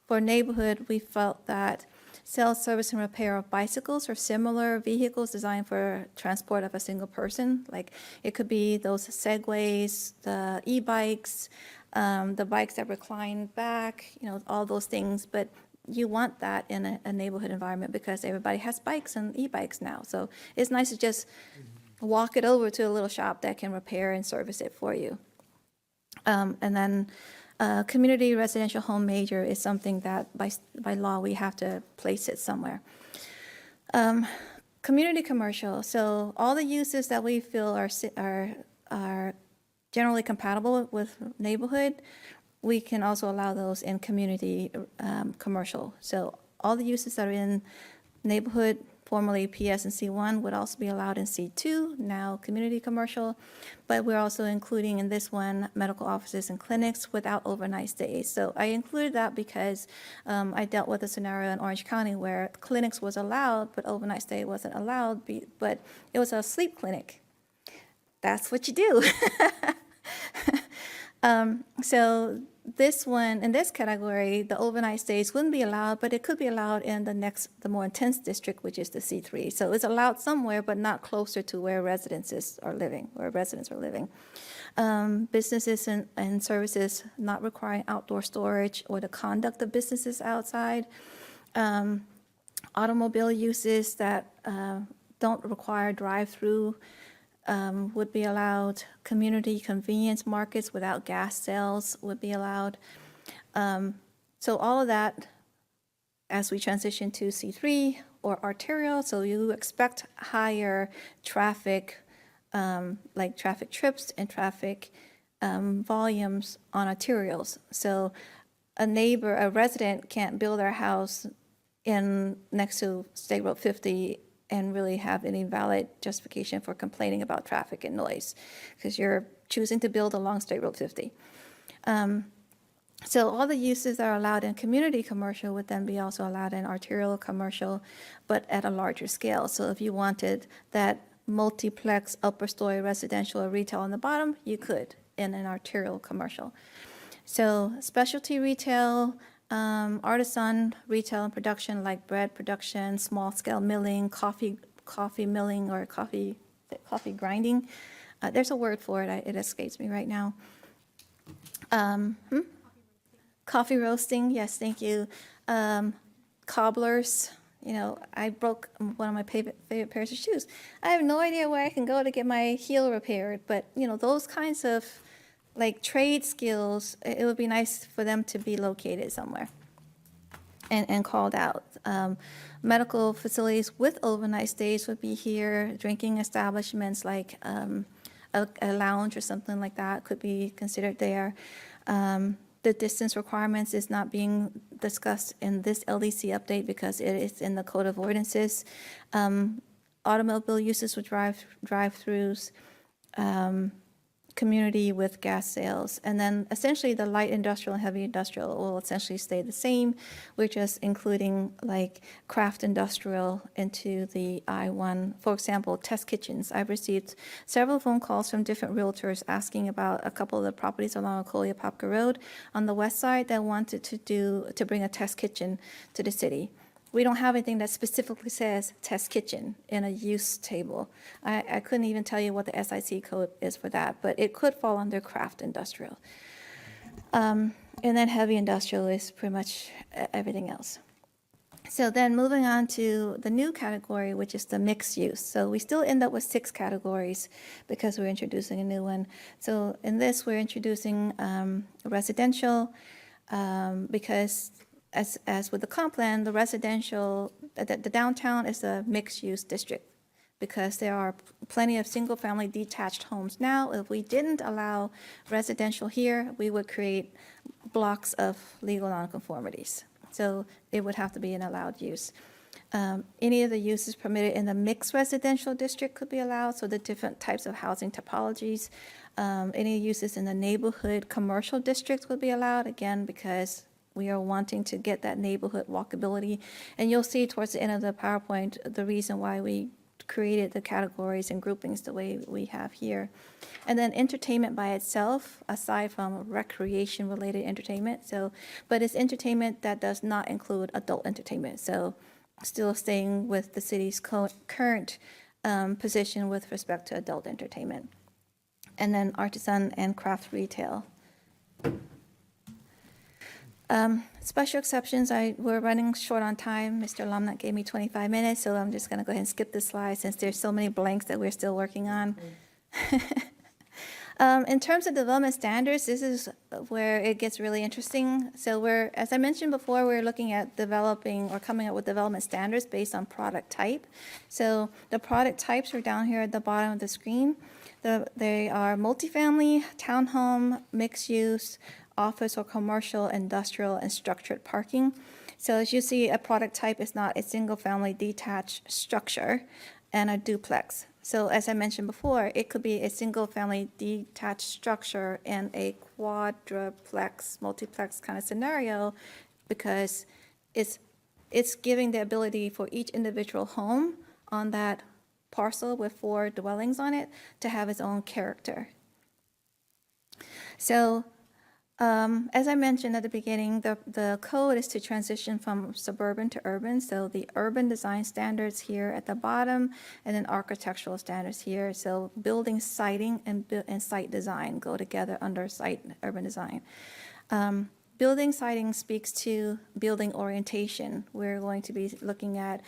for neighborhood, we felt that sales, service, and repair of bicycles or similar vehicles designed for transport of a single person. Like it could be those Segways, the e-bikes, the bikes that recline back, all those things. But you want that in a neighborhood environment because everybody has bikes and e-bikes now. So it's nice to just walk it over to a little shop that can repair and service it for you. And then community residential home major is something that by law we have to place it somewhere. Community commercial, so all the uses that we feel are generally compatible with neighborhood, we can also allow those in community commercial. So all the uses that are in neighborhood, formerly PS and C1, would also be allowed in C2, now community commercial. But we're also including in this one medical offices and clinics without overnight stays. So I included that because I dealt with a scenario in Orange County where clinics was allowed, but overnight stay wasn't allowed, but it was a sleep clinic. That's what you do. So this one, in this category, the overnight stays wouldn't be allowed, but it could be allowed in the more intense district, which is the C3. So it's allowed somewhere, but not closer to where residents are living. Businesses and services not requiring outdoor storage or the conduct of businesses outside. Automobile uses that don't require drive-through would be allowed. Community convenience markets without gas sales would be allowed. So all of that, as we transition to C3 or arterial, so you expect higher traffic, like traffic trips and traffic volumes on arterials. So a resident can't build their house next to State Road 50 and really have any valid justification for complaining about traffic and noise, because you're choosing to build along State Road 50. So all the uses that are allowed in community commercial would then be also allowed in arterial commercial, but at a larger scale. So if you wanted that multiplex upper story residential or retail on the bottom, you could in an arterial commercial. So specialty retail, artisan retail and production like bread production, small scale milling, coffee milling or coffee grinding. There's a word for it. It escapes me right now. Coffee roasting. Yes, thank you. Cobblers. I broke one of my favorite pairs of shoes. I have no idea where I can go to get my heel repaired, but those kinds of like trade skills, it would be nice for them to be located somewhere and called out. Medical facilities with overnight stays would be here. Drinking establishments like a lounge or something like that could be considered there. The distance requirements is not being discussed in this LDC update because it is in the Code of Ordinances. Automobile uses with drive-throughs, community with gas sales. And then essentially the light industrial and heavy industrial will essentially stay the same. We're just including like craft industrial into the I-1. For example, test kitchens. I've received several phone calls from different realtors asking about a couple of the properties along Ocoee Apopka Road on the west side that wanted to bring a test kitchen to the city. We don't have anything that specifically says test kitchen in a use table. I couldn't even tell you what the SIC code is for that, but it could fall under craft industrial. And then heavy industrial is pretty much everything else. So then moving on to the new category, which is the mixed use. So we still end up with 6 categories because we're introducing a new one. So in this, we're introducing residential because as with the comp plan, the residential, the downtown is a mixed-use district because there are plenty of single-family detached homes now. If we didn't allow residential here, we would create blocks of legal nonconformities. So it would have to be an allowed use. Any of the uses permitted in the mixed residential district could be allowed, so the different types of housing topologies. Any uses in the neighborhood commercial districts would be allowed, again, because we are wanting to get that neighborhood walkability. And you'll see towards the end of the PowerPoint the reason why we created the categories and groupings the way we have here. And then entertainment by itself, aside from recreation-related entertainment, but it's entertainment that does not include adult entertainment. So still staying with the city's current position with respect to adult entertainment. And then artisan and craft retail. Special exceptions, we're running short on time. Mr. Lomnat gave me 25 minutes, so I'm just going to go ahead and skip this slide since there's so many blanks that we're still working on. In terms of development standards, this is where it gets really interesting. So as I mentioned before, we're looking at developing or coming up with development standards based on product type. So the product types are down here at the bottom of the screen. They are multifamily, townhome, mixed use, office or commercial, industrial, and structured parking. So as you see, a product type is not a single-family detached structure and a duplex. So as I mentioned before, it could be a single-family detached structure and a quadruplex, multiplex kind of scenario because it's giving the ability for each individual home on that parcel with 4 dwellings on it to have its own character. So as I mentioned at the beginning, the code is to transition from suburban to urban. So the urban design standards here at the bottom, and then architectural standards here. So building siting and site design go together under site urban design. Building siting speaks to building orientation. We're going to be looking at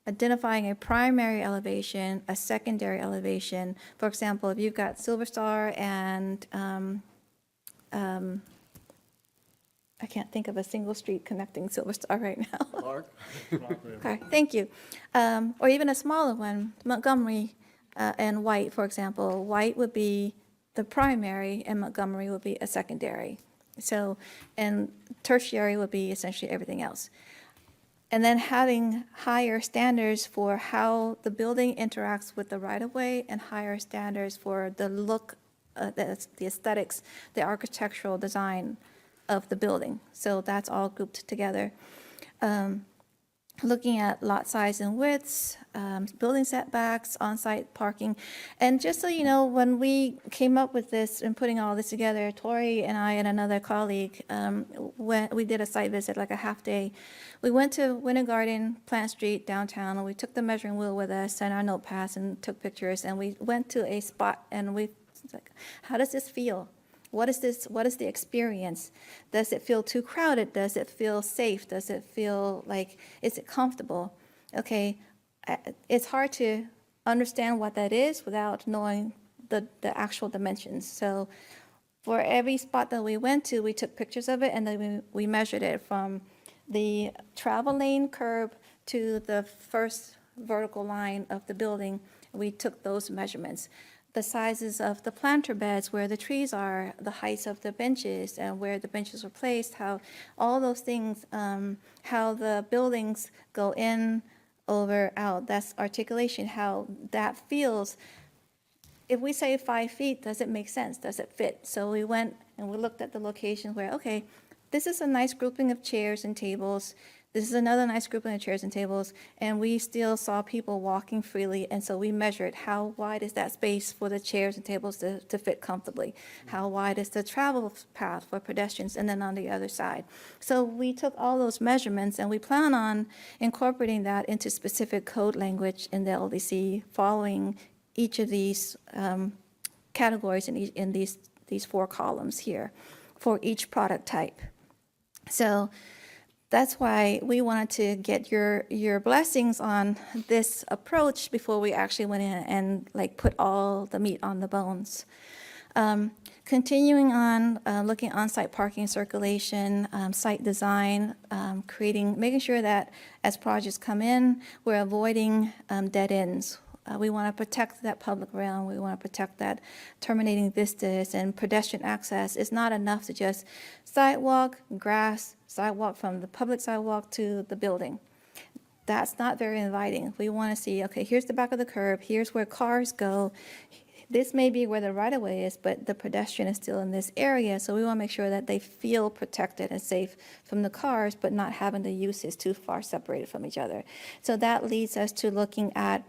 identifying a primary elevation, a secondary elevation. For example, if you've got Silver Star and I can't think of a single street connecting Silver Star right now. Clark? Okay, thank you. Or even a smaller one, Montgomery and White, for example. White would be the primary and Montgomery would be a secondary. So, and tertiary would be essentially everything else. And then having higher standards for how the building interacts with the right-of-way and higher standards for the look, the aesthetics, the architectural design of the building. So that's all grouped together. Looking at lot size and widths, building setbacks, on-site parking. And just so you know, when we came up with this and putting all this together, Tori and I and another colleague, when we did a site visit, like a half day, we went to Winter Garden, Plant Street, downtown, and we took the measuring wheel with us and our notepads and took pictures, and we went to a spot and we like, how does this feel? What is this? What is the experience? Does it feel too crowded? Does it feel safe? Does it feel like, is it comfortable? Okay, it's hard to understand what that is without knowing the actual dimensions. So for every spot that we went to, we took pictures of it and then we measured it from the travel lane curb to the first vertical line of the building, We took those measurements. The sizes of the planter beds, where the trees are, the heights of the benches, and where the benches were placed, how all those things, how the buildings go in, over, out, that's articulation, how that feels. If we say 5 feet, does it make sense? Does it fit? So we went and we looked at the location where, okay, this is a nice grouping of chairs and tables. This is another nice grouping of chairs and tables, and we still saw people walking freely, and so we measured how wide is that space for the chairs and tables to fit comfortably? How wide is the travel path for pedestrians, and then on the other side? So we took all those measurements, and we plan on incorporating that into specific code language in the LDC, following each of these categories in these 4 columns here for each product type. So that's why we wanted to get your blessings on this approach before we actually went in and like put all the meat on the bones. Continuing on, looking at on-site parking circulation, site design, making sure that as projects come in, we're avoiding dead ends. We want to protect that public realm. We want to protect that terminating vistas and pedestrian access. It's not enough to just sidewalk, grass, sidewalk from the public sidewalk to the building. That's not very inviting. We want to see, okay, here's the back of the curb, here's where cars go. This may be where the right-of-way is, but the pedestrian is still in this area, so we want to make sure that they feel protected and safe from the cars, but not having the uses too far separated from each other. So that leads us to looking at,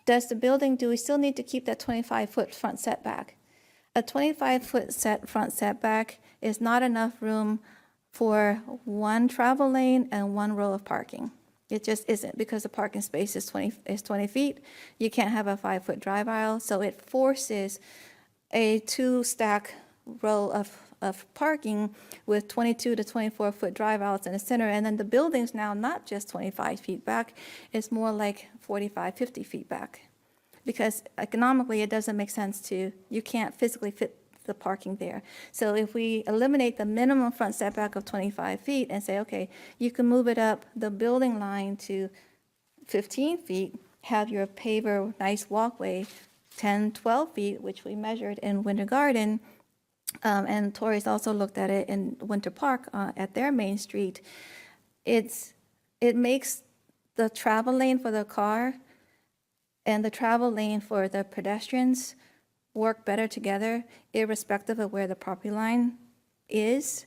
do we still need to keep that 25-foot front setback? A 25-foot front setback is not enough room for 1 travel lane and 1 row of parking. It just isn't, because the parking space is 20 feet. You can't have a 5-foot drive aisle, so it forces a 2-stack row of parking with 22 to 24-foot drive aisles in the center. And then the building's now not just 25 feet back, it's more like 45, 50 feet back. Because economically, it doesn't make sense you can't physically fit the parking there. So if we eliminate the minimum front setback of 25 feet and say, okay, you can move it up the building line to 15 feet, have your paver nice walkway 10, 12 feet, which we measured in Winter Garden, and Tori's also looked at it in Winter Park at their main street. It makes the travel lane for the car and the travel lane for the pedestrians work better together, irrespective of where the property line is.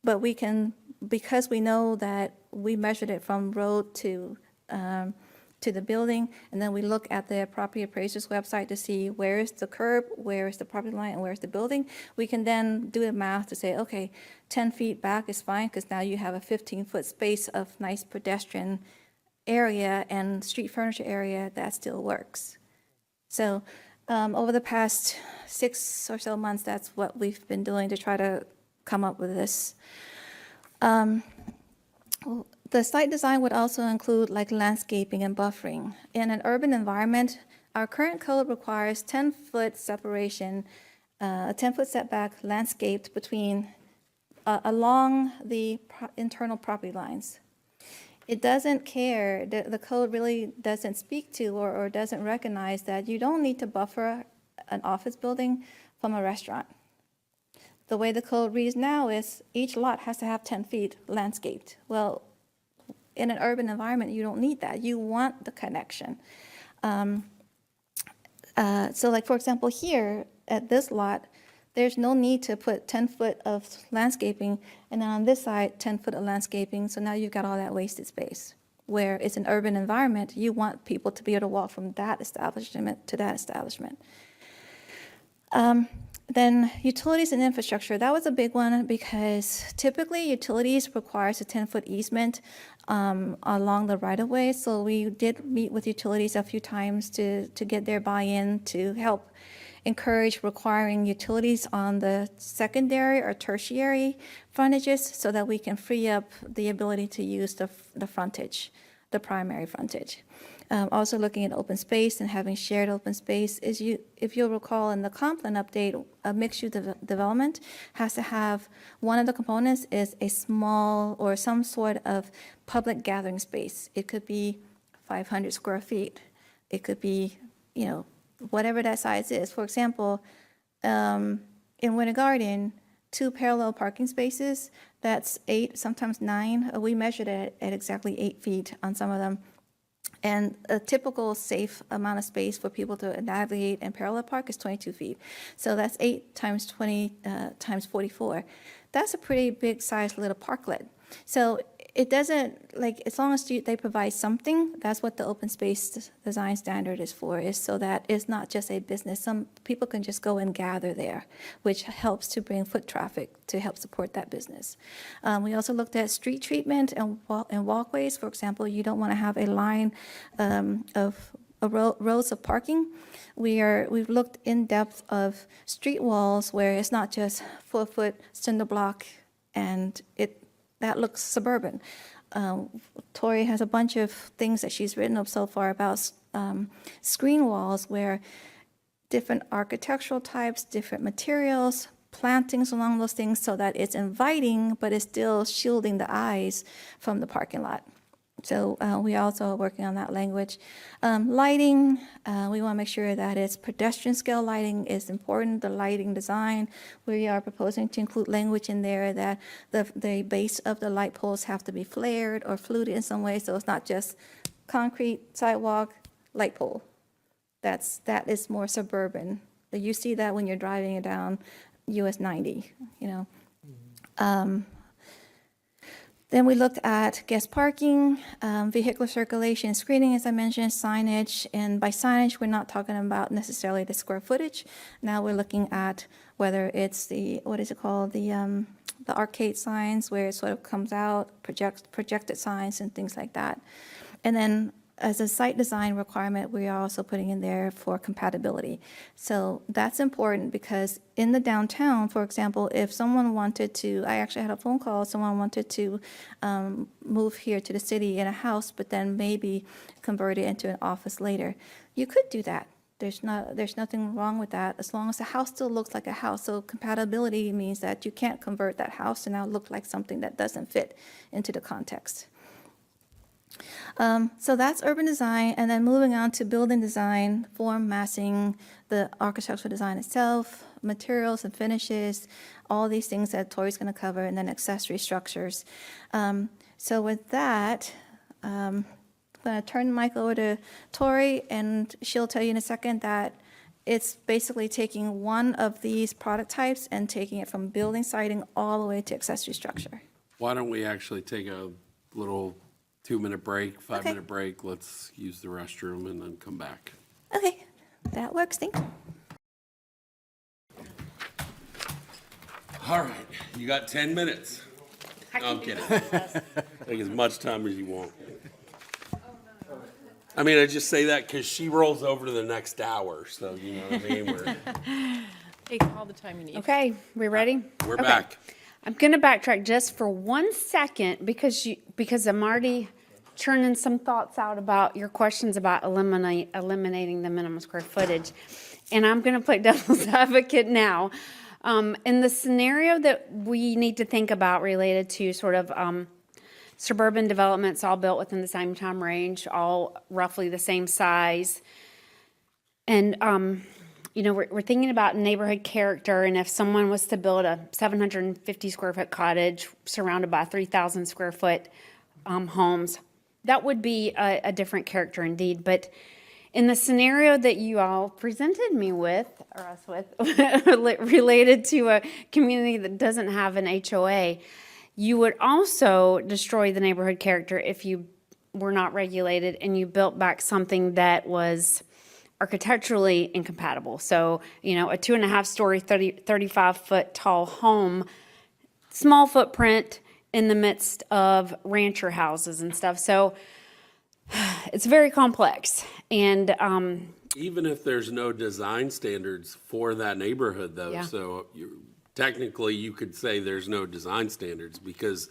But we can, because we know that we measured it from road to the building, and then we look at the property appraiser's website to see where is the curb, where is the property line, and where is the building. We can then do the math to say, okay, 10 feet back is fine, because now you have a 15-foot space of nice pedestrian area and street furniture area that still works. So over the past 6 or so months, that's what we've been doing to try to come up with this. The site design would also include like landscaping and buffering. In an urban environment, our current code requires 10-foot separation, a 10-foot setback landscaped along the internal property lines. It doesn't care, the code really doesn't speak to or doesn't recognize that you don't need to buffer an office building from a restaurant. The way the code reads now is each lot has to have 10 feet landscaped. Well, in an urban environment, you don't need that. You want the connection. So like, for example, here at this lot, there's no need to put 10 foot of landscaping, and then on this side, 10 foot of landscaping, so now you've got all that wasted space. Where it's an urban environment, you want people to be able to walk from that establishment to that establishment. Then utilities and infrastructure, that was a big one because typically utilities requires a 10-foot easement along the right-of-way, so we did meet with utilities a few times to get their buy-in to help encourage requiring utilities on the secondary or tertiary frontages so that we can free up the ability to use the frontage, the primary frontage. Also looking at open space and having shared open space if you'll recall in the Compline update, a mixed-use development has to have, one of the components is a small or some sort of public gathering space. It could be 500 square feet. It could be you know, whatever that size is. For example, in Winter Garden, 2 parallel parking spaces, that's 8, sometimes 9. We measured it at exactly 8 feet on some of them. And a typical safe amount of space for people to navigate and parallel park is 22 feet. So that's 8 times 20 times 44. That's a pretty big sized little parklet. So it doesn't, like, as long as they provide something, that's what the open space design standard is for, is so that it's not just a business. Some people can just go and gather there, which helps to bring foot traffic to help support that business. We also looked at street treatment and walkways. For example, you don't want to have a line of rows of parking. We've looked in depth of street walls where it's not just 4-foot cinder block and that looks suburban. Tori has a bunch of things that she's written up so far about screen walls where different architectural types, different materials, plantings along those things so that it's inviting, but it's still shielding the eyes from the parking lot. So we also are working on that language. Lighting, we want to make sure that it's pedestrian scale lighting is important, the lighting design. We are proposing to include language in there that the base of the light poles have to be flared or fluted in some way, so it's not just concrete sidewalk, light pole. That is more suburban. You see that when you're driving it down US 90, you know. Then we looked at guest parking, vehicular circulation, screening, as I mentioned, signage. And by signage, we're not talking about necessarily the square footage. Now we're looking at whether it's the, what is it called, the arcade signs where it sort of comes out, projected signs and things like that. And then as a site design requirement, we are also putting in there for compatibility. So that's important because in the downtown, for example, if someone wanted to, I actually had a phone call, someone wanted to move here to the city in a house, but then maybe convert it into an office later. You could do that. There's nothing wrong with that as long as the house still looks like a house. So compatibility means that you can't convert that house to now look like something that doesn't fit into the context. So that's urban design, and then moving on to building design, form, massing, the architectural design itself, materials and finishes, all these things that Tori's going to cover, and then accessory structures. So with that, I'm going to turn the mic over to Tori, and she'll tell you in a second that it's basically taking one of these product types and taking it from building siding all the way to accessory structure. Why don't we actually take a little 2-minute break, 5-minute Okay. break? Let's use the restroom and then come back. Okay, that works, thank you. All right, you got 10 minutes. No, I'm kidding. Take as much time as you want. I mean, I just say that because she rolls over to the next hour, so you know what I mean? Take all the time you need. Okay, we ready? We're Okay. back. I'm going to backtrack just for 1 second because I'm already churning some thoughts out about your questions about eliminating the minimum square footage. And I'm going to play devil's advocate now. In the scenario that we need to think about related to sort of suburban developments all built within the same time range, all roughly the same size. And you know, we're thinking about neighborhood character, and if someone was to build a 750 square foot cottage surrounded by 3,000 square foot homes, that would be a different character indeed. But in the scenario that you all presented me with, or us with, related to a community that doesn't have an HOA, you would also destroy the neighborhood character if you were not regulated and you built back something that was architecturally incompatible. So, you know, a 2.5-story, 35-foot tall home, small footprint in the midst of rancher houses and stuff. So it's very complex. And Even if there's no design standards for that neighborhood, though, Yeah. so technically you could say there's no design standards because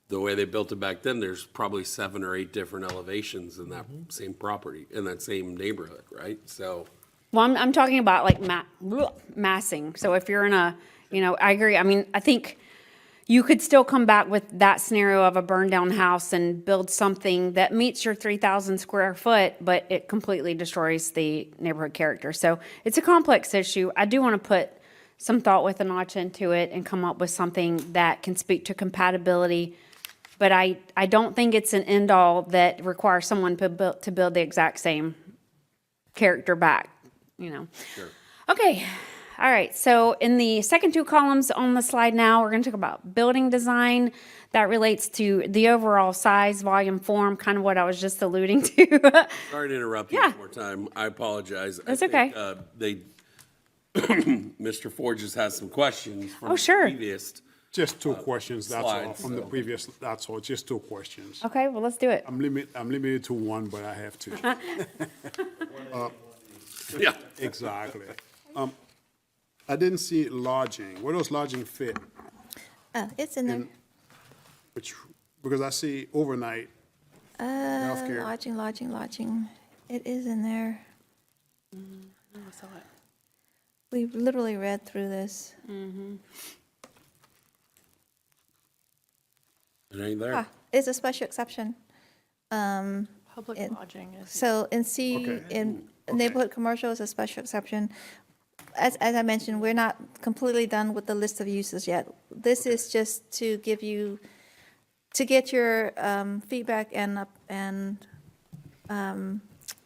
the way they built it back then, there's probably 7 or 8 different elevations in that same property, in that same neighborhood, right? So, well, I'm talking about like massing. So if you're in a, you know, I agree. I mean, I think you could still come back with that scenario of a burned down house and build something that meets your 3,000 square foot, but it completely destroys the neighborhood character. So it's a complex issue. I do want to put some thought with a notch into it and come up with something that can speak to compatibility. But I don't think it's an end all that requires someone to build the exact same character back, you know. Sure. Okay, all right, so in the second two columns on the slide now, we're gonna talk about building design. That relates to the overall size, volume, form, kind of what I was just alluding to. Sorry to interrupt you Yeah. one more time. I apologize. That's I think, okay. Mr. Ford just has some questions from Oh, sure. previous. Just two questions, that's all, slides, from the so. previous, that's all, just two questions. Okay, well, let's do it. I'm limited to one, but I have two. Yeah. Exactly. I didn't see lodging. Where does lodging fit? It's in there. In- Which, because I see overnight, healthcare. Lodging. It is in there. We literally read through this. It ain't there. It's a special exception. Public It- lodging is, So in C, Okay. in neighborhood commercial is a special exception. As I mentioned, we're not completely done with the list of uses yet. This is just to give you, to get your feedback and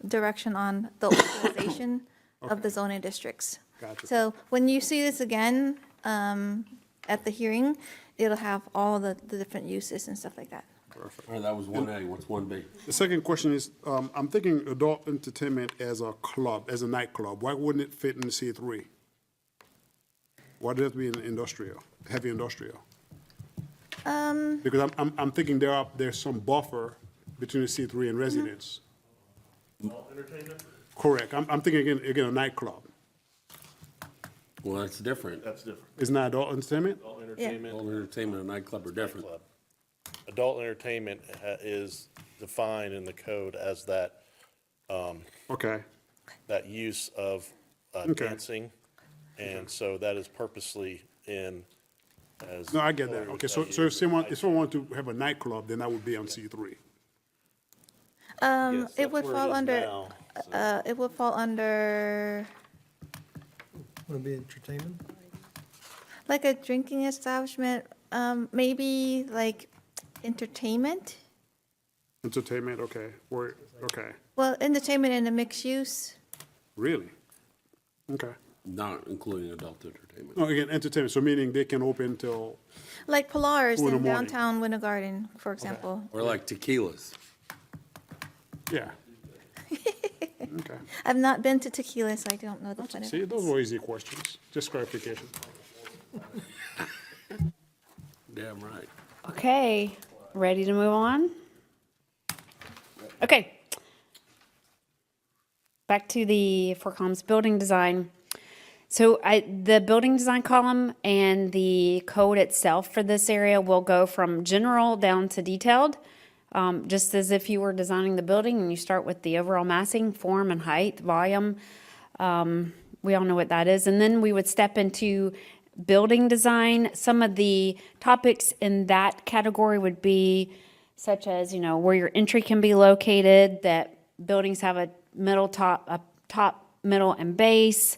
direction on the organization of the zoning districts. Gotcha. So when you see this again at the hearing, it'll have all the different uses and stuff like that. All right, that was 1A. What's 1B? The second question is, I'm thinking adult entertainment as a club, as a nightclub. Why wouldn't it fit in C3? Why does it be in industrial, heavy industrial? Because I'm thinking there's some buffer between the C3 and residence. Entertainment? Correct. I'm thinking again, a nightclub. Well, that's different. That's different. Isn't that adult entertainment? Adult entertainment, Adult entertainment and nightclub are different. club. Adult entertainment is defined in the code as that, Okay, that use of Okay. dancing. And so that is purposely in as. no, I get that. code Okay, so that if someone uses- want to have a nightclub, then that would be on C3. Yes, It that's would where fall is under, now, so. it would fall under, Want to be entertainment? like a drinking establishment, maybe like entertainment? Entertainment, okay, okay, Well, entertainment in a mixed use. really? Okay. Not including adult entertainment. No, again, entertainment, so meaning they can open till, Like Polaris 2 in the in morning. downtown Winter Garden, for example. Or like tequilas. yeah. Okay. I've not been to tequila, so I don't know the See, benefits. those were easy questions, just clarification. Damn right. Okay, ready to move on? Okay. Back to the four columns, building design. So the building design column and the code itself for this area will go from general down to detailed. Just as if you were designing the building and you start with the overall massing, form and height, volume. We all know what that is. And then we would step into building design. Some of the topics in that category would be such as, where your entry can be located, that buildings have a top, middle, and base,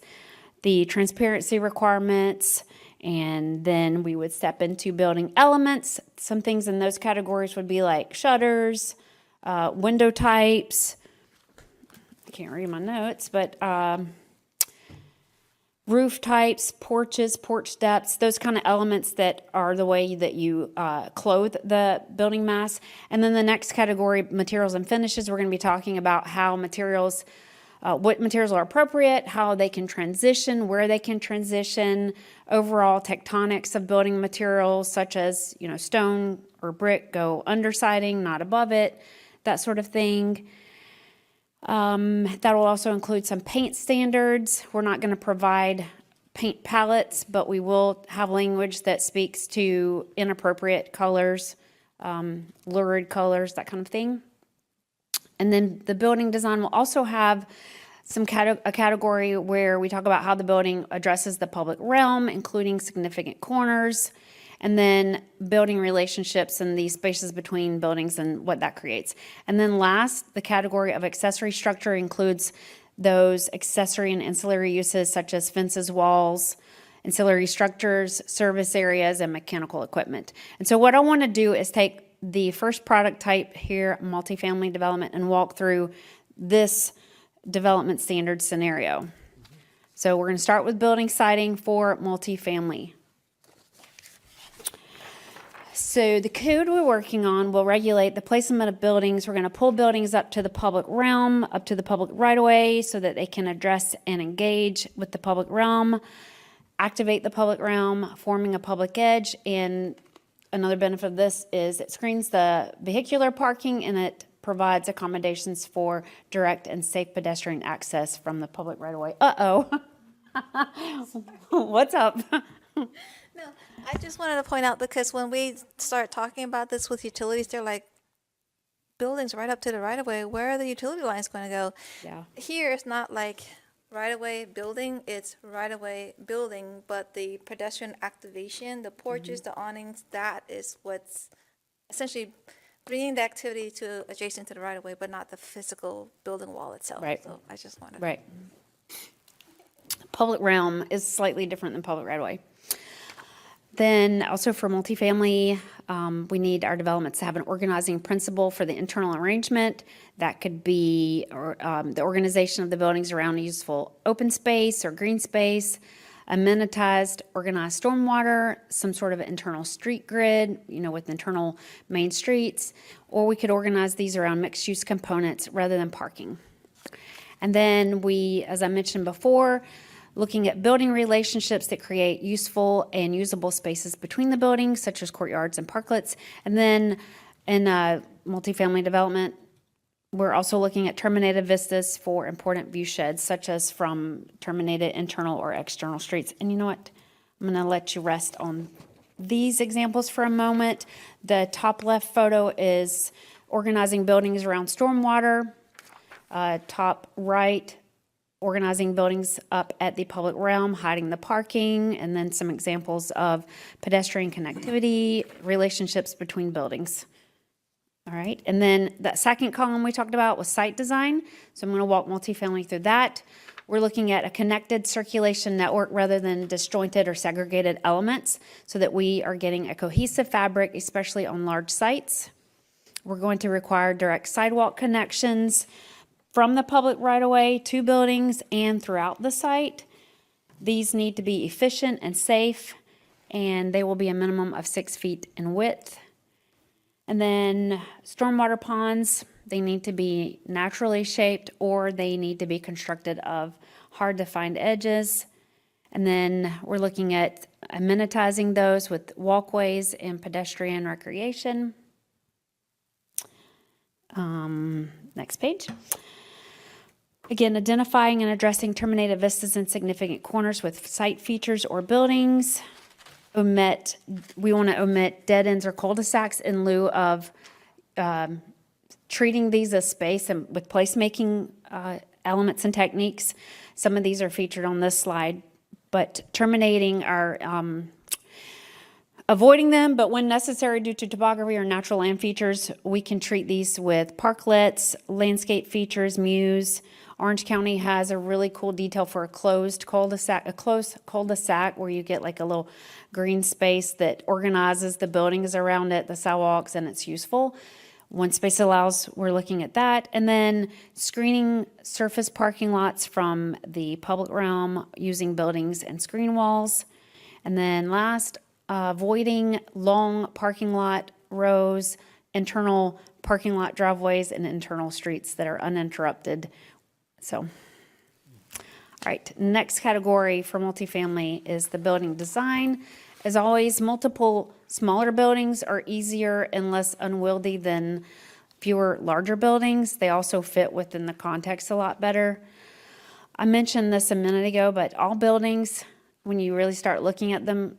the transparency requirements, and then we would step into building elements. Some things in those categories would be like shutters, window types. I can't read my notes, but roof types, porches, porch depths, those kind of elements that are the way that you clothe the building mass. And then the next category, materials and finishes, we're going to be talking about how materials, what materials are appropriate, how they can transition, where they can transition, overall tectonics of building materials, such as, stone or brick go under siding, not above it, that sort of thing. That will also include some paint standards. We're not going to provide paint palettes, but we will have language that speaks to inappropriate colors, lurid colors, that kind of thing. And then the building design will also have a category where we talk about how the building addresses the public realm, including significant corners. and then building relationships and the spaces between buildings and what that creates. And then last, the category of accessory structure includes those accessory and ancillary uses such as fences, walls, ancillary structures, service areas, and mechanical equipment. And so what I want to do is take the first product type here, multifamily development, and walk through this development standard scenario. So we're going to start with building siding for multifamily. So the code we're working on will regulate the placement of buildings. We're going to pull buildings up to the public realm, up to the public right-of-way, so that they can address and engage with the public realm, activate the public realm, forming a public edge. And another benefit of this is it screens the vehicular parking and it provides accommodations for direct and safe pedestrian access from the public right-of-way. Uh-oh. What's up? No, I just wanted to point out, because when we start talking about this with utilities, they're like, buildings right up to the right of way, where are the utility lines going to go? Yeah. Here, it's not like right of way building, it's right of way building, but the pedestrian activation, the porches, the awnings, that is what's essentially bringing the activity to adjacent to the right of way, but not the physical building wall itself. Right. So I just wanted. Right. Public realm is slightly different than public right-of-way. Then also for multifamily, we need our developments to have an organizing principle for the internal arrangement. That could be the organization of the buildings around a useful open space or green space, amenitized, organized stormwater, some sort of internal street grid, with internal main streets, or we could organize these around mixed-use components rather than parking. And then we, as I mentioned before, looking at building relationships that create useful and usable spaces between the buildings, such as courtyards and parklets. And then in multifamily development, we're also looking at terminated vistas for important view sheds, such as from terminated internal or external streets. And you know what? I'm going to let you rest on these examples for a moment. The top left photo is organizing buildings around stormwater. Top right, organizing buildings up at the public realm, hiding the parking, and then some examples of pedestrian connectivity, relationships between buildings. All right, and then that second column we talked about was site design. So I'm going to walk multifamily through that. We're looking at a connected circulation network rather than disjointed or segregated elements, so that we are getting a cohesive fabric, especially on large sites. We're going to require direct sidewalk connections from the public right-of-way to buildings and throughout the site. These need to be efficient and safe, and they will be a minimum of 6 feet in width. And then stormwater ponds, they need to be naturally shaped, or they need to be constructed of hard-to-find edges. And then we're looking at amenitizing those with walkways and pedestrian recreation. Next page. Again, identifying and addressing terminated vistas and significant corners with site features or buildings. We want to omit dead ends or cul-de-sacs in lieu of treating these as space and with placemaking elements and techniques. Some of these are featured on this slide, but terminating our avoiding them, but when necessary due to topography or natural land features, we can treat these with parklets, landscape features, mews. Orange County has a really cool detail for a closed cul-de-sac where you get like a little green space that organizes the buildings around it, the sidewalks, and it's useful. When space allows, we're looking at that. And then screening surface parking lots from the public realm using buildings and screen walls. And then last, avoiding long parking lot rows, internal parking lot driveways, and internal streets that are uninterrupted. So, all right, next category for multifamily is the building design. As always, multiple smaller buildings are easier and less unwieldy than fewer larger buildings. They also fit within the context a lot better. I mentioned this a minute ago, but all buildings, when you really start looking at them,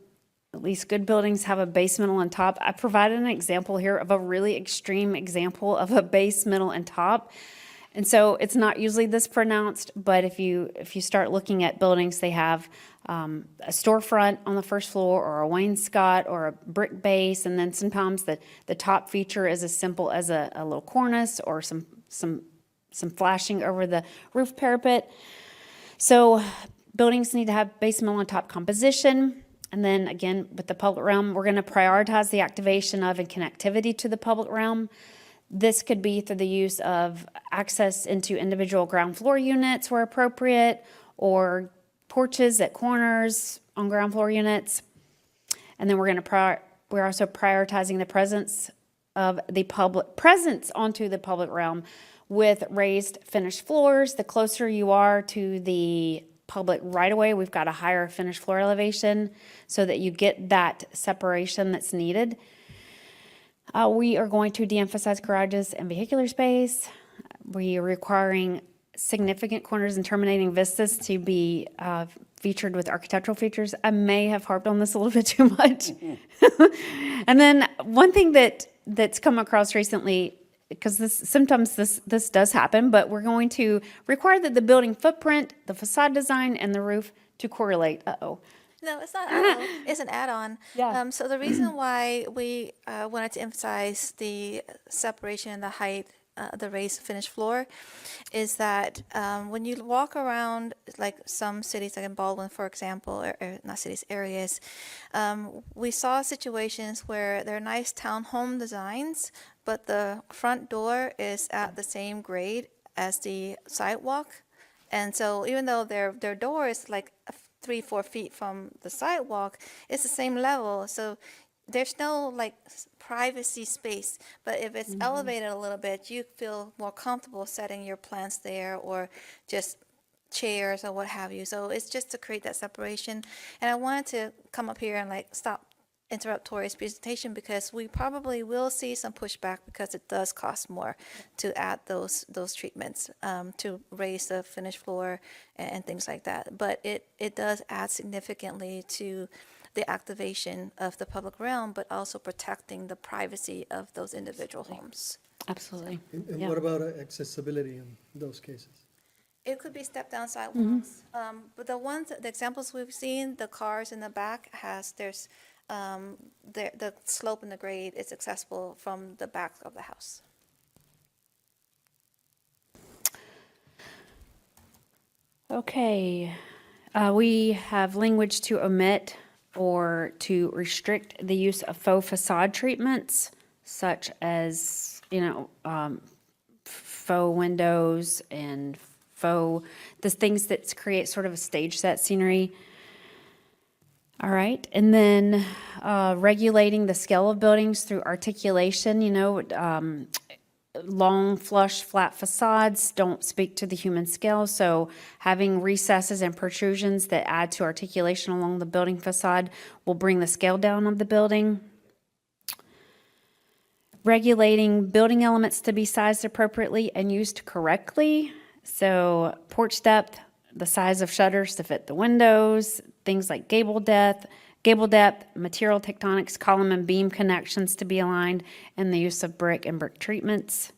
at least good buildings have a base, middle, and top. I provided an example here of a really extreme example of a base, middle, and top. And so it's not usually this pronounced, but if you start looking at buildings, they have a storefront on the first floor, or a wainscot, or a brick base, and then sometimes the top feature is as simple as a little cornice or some flashing over the roof parapet. So buildings need to have base, middle, and top composition. And then again, with the public realm, we're going to prioritize the activation of and connectivity to the public realm. This could be through the use of access into individual ground floor units where appropriate, or porches at corners on ground floor units. And then we're also prioritizing the presence onto the public realm with raised finished floors. The closer you are to the public right away, we've got a higher finished floor elevation so that you get that separation that's needed. We are going to de-emphasize garages and vehicular space. We are requiring significant corners and terminating vistas to be featured with architectural features. I may have harped on this a little bit too much. And then one thing that's come across recently, because sometimes this does happen, but we're going to require that the building footprint, the facade design, and the roof to correlate. No, it's not add-on. It's an add-on. Yeah. So the reason why we wanted to emphasize the separation and the height, the raised finished floor, is that when you walk around, like some cities, like in Baldwin, for example, or not cities, areas, we saw situations where there are nice townhome designs, but the front door is at the same grade as the sidewalk. And so even though their door is like 3-4 feet from the sidewalk, it's the same level. So there's no like privacy space. But if it's elevated a little bit, you feel more comfortable setting your plants there, or just chairs or what have you. So it's just to create that separation. And I wanted to come up here and like interrupt Tori's presentation, because we probably will see some pushback, because it does cost more to add those treatments to raise the finished floor and things like that. But it does add significantly to the activation of the public realm, but also protecting the privacy of those individual homes. Absolutely. And Yeah. what about accessibility in those cases? It could be step-down sidewalks, but the examples we've seen, the cars in the back there's the slope and the grade is accessible from the back of the house. Okay. We have language to omit or to restrict the use of faux facade treatments, such as, faux windows and the things that create sort of a stage set scenery. All right, and then regulating the scale of buildings through articulation. Long, flush, flat facades don't speak to the human scale, so having recesses and protrusions that add to articulation along the building facade will bring the scale down of the building. Regulating building elements to be sized appropriately and used correctly. So porch depth, the size of shutters to fit the windows, things like gable depth, material tectonics, column and beam connections to be aligned, and the use of brick and brick treatments.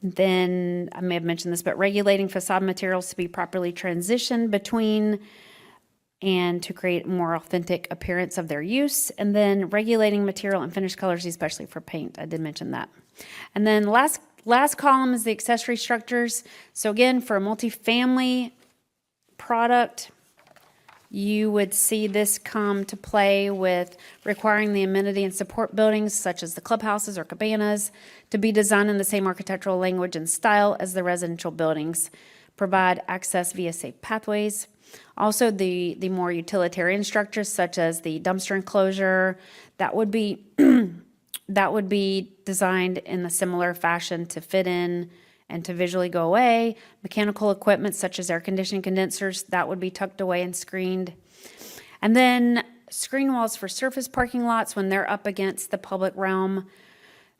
Then, I may have mentioned this, but regulating facade materials to be properly transitioned between and to create a more authentic appearance of their use. And then regulating material and finish colors, especially for paint. I did mention that. And then last column is the accessory structures. So again, for a multifamily product, you would see this come to play with requiring the amenity and support buildings, such as the clubhouses or cabanas, to be designed in the same architectural language and style as the residential buildings, provide access via safe pathways. Also, the more utilitarian structures, such as the dumpster enclosure, that would be designed in a similar fashion to fit in and to visually go away. Mechanical equipment such as air conditioning condensers, that would be tucked away and screened. And then screen walls for surface parking lots when they're up against the public realm.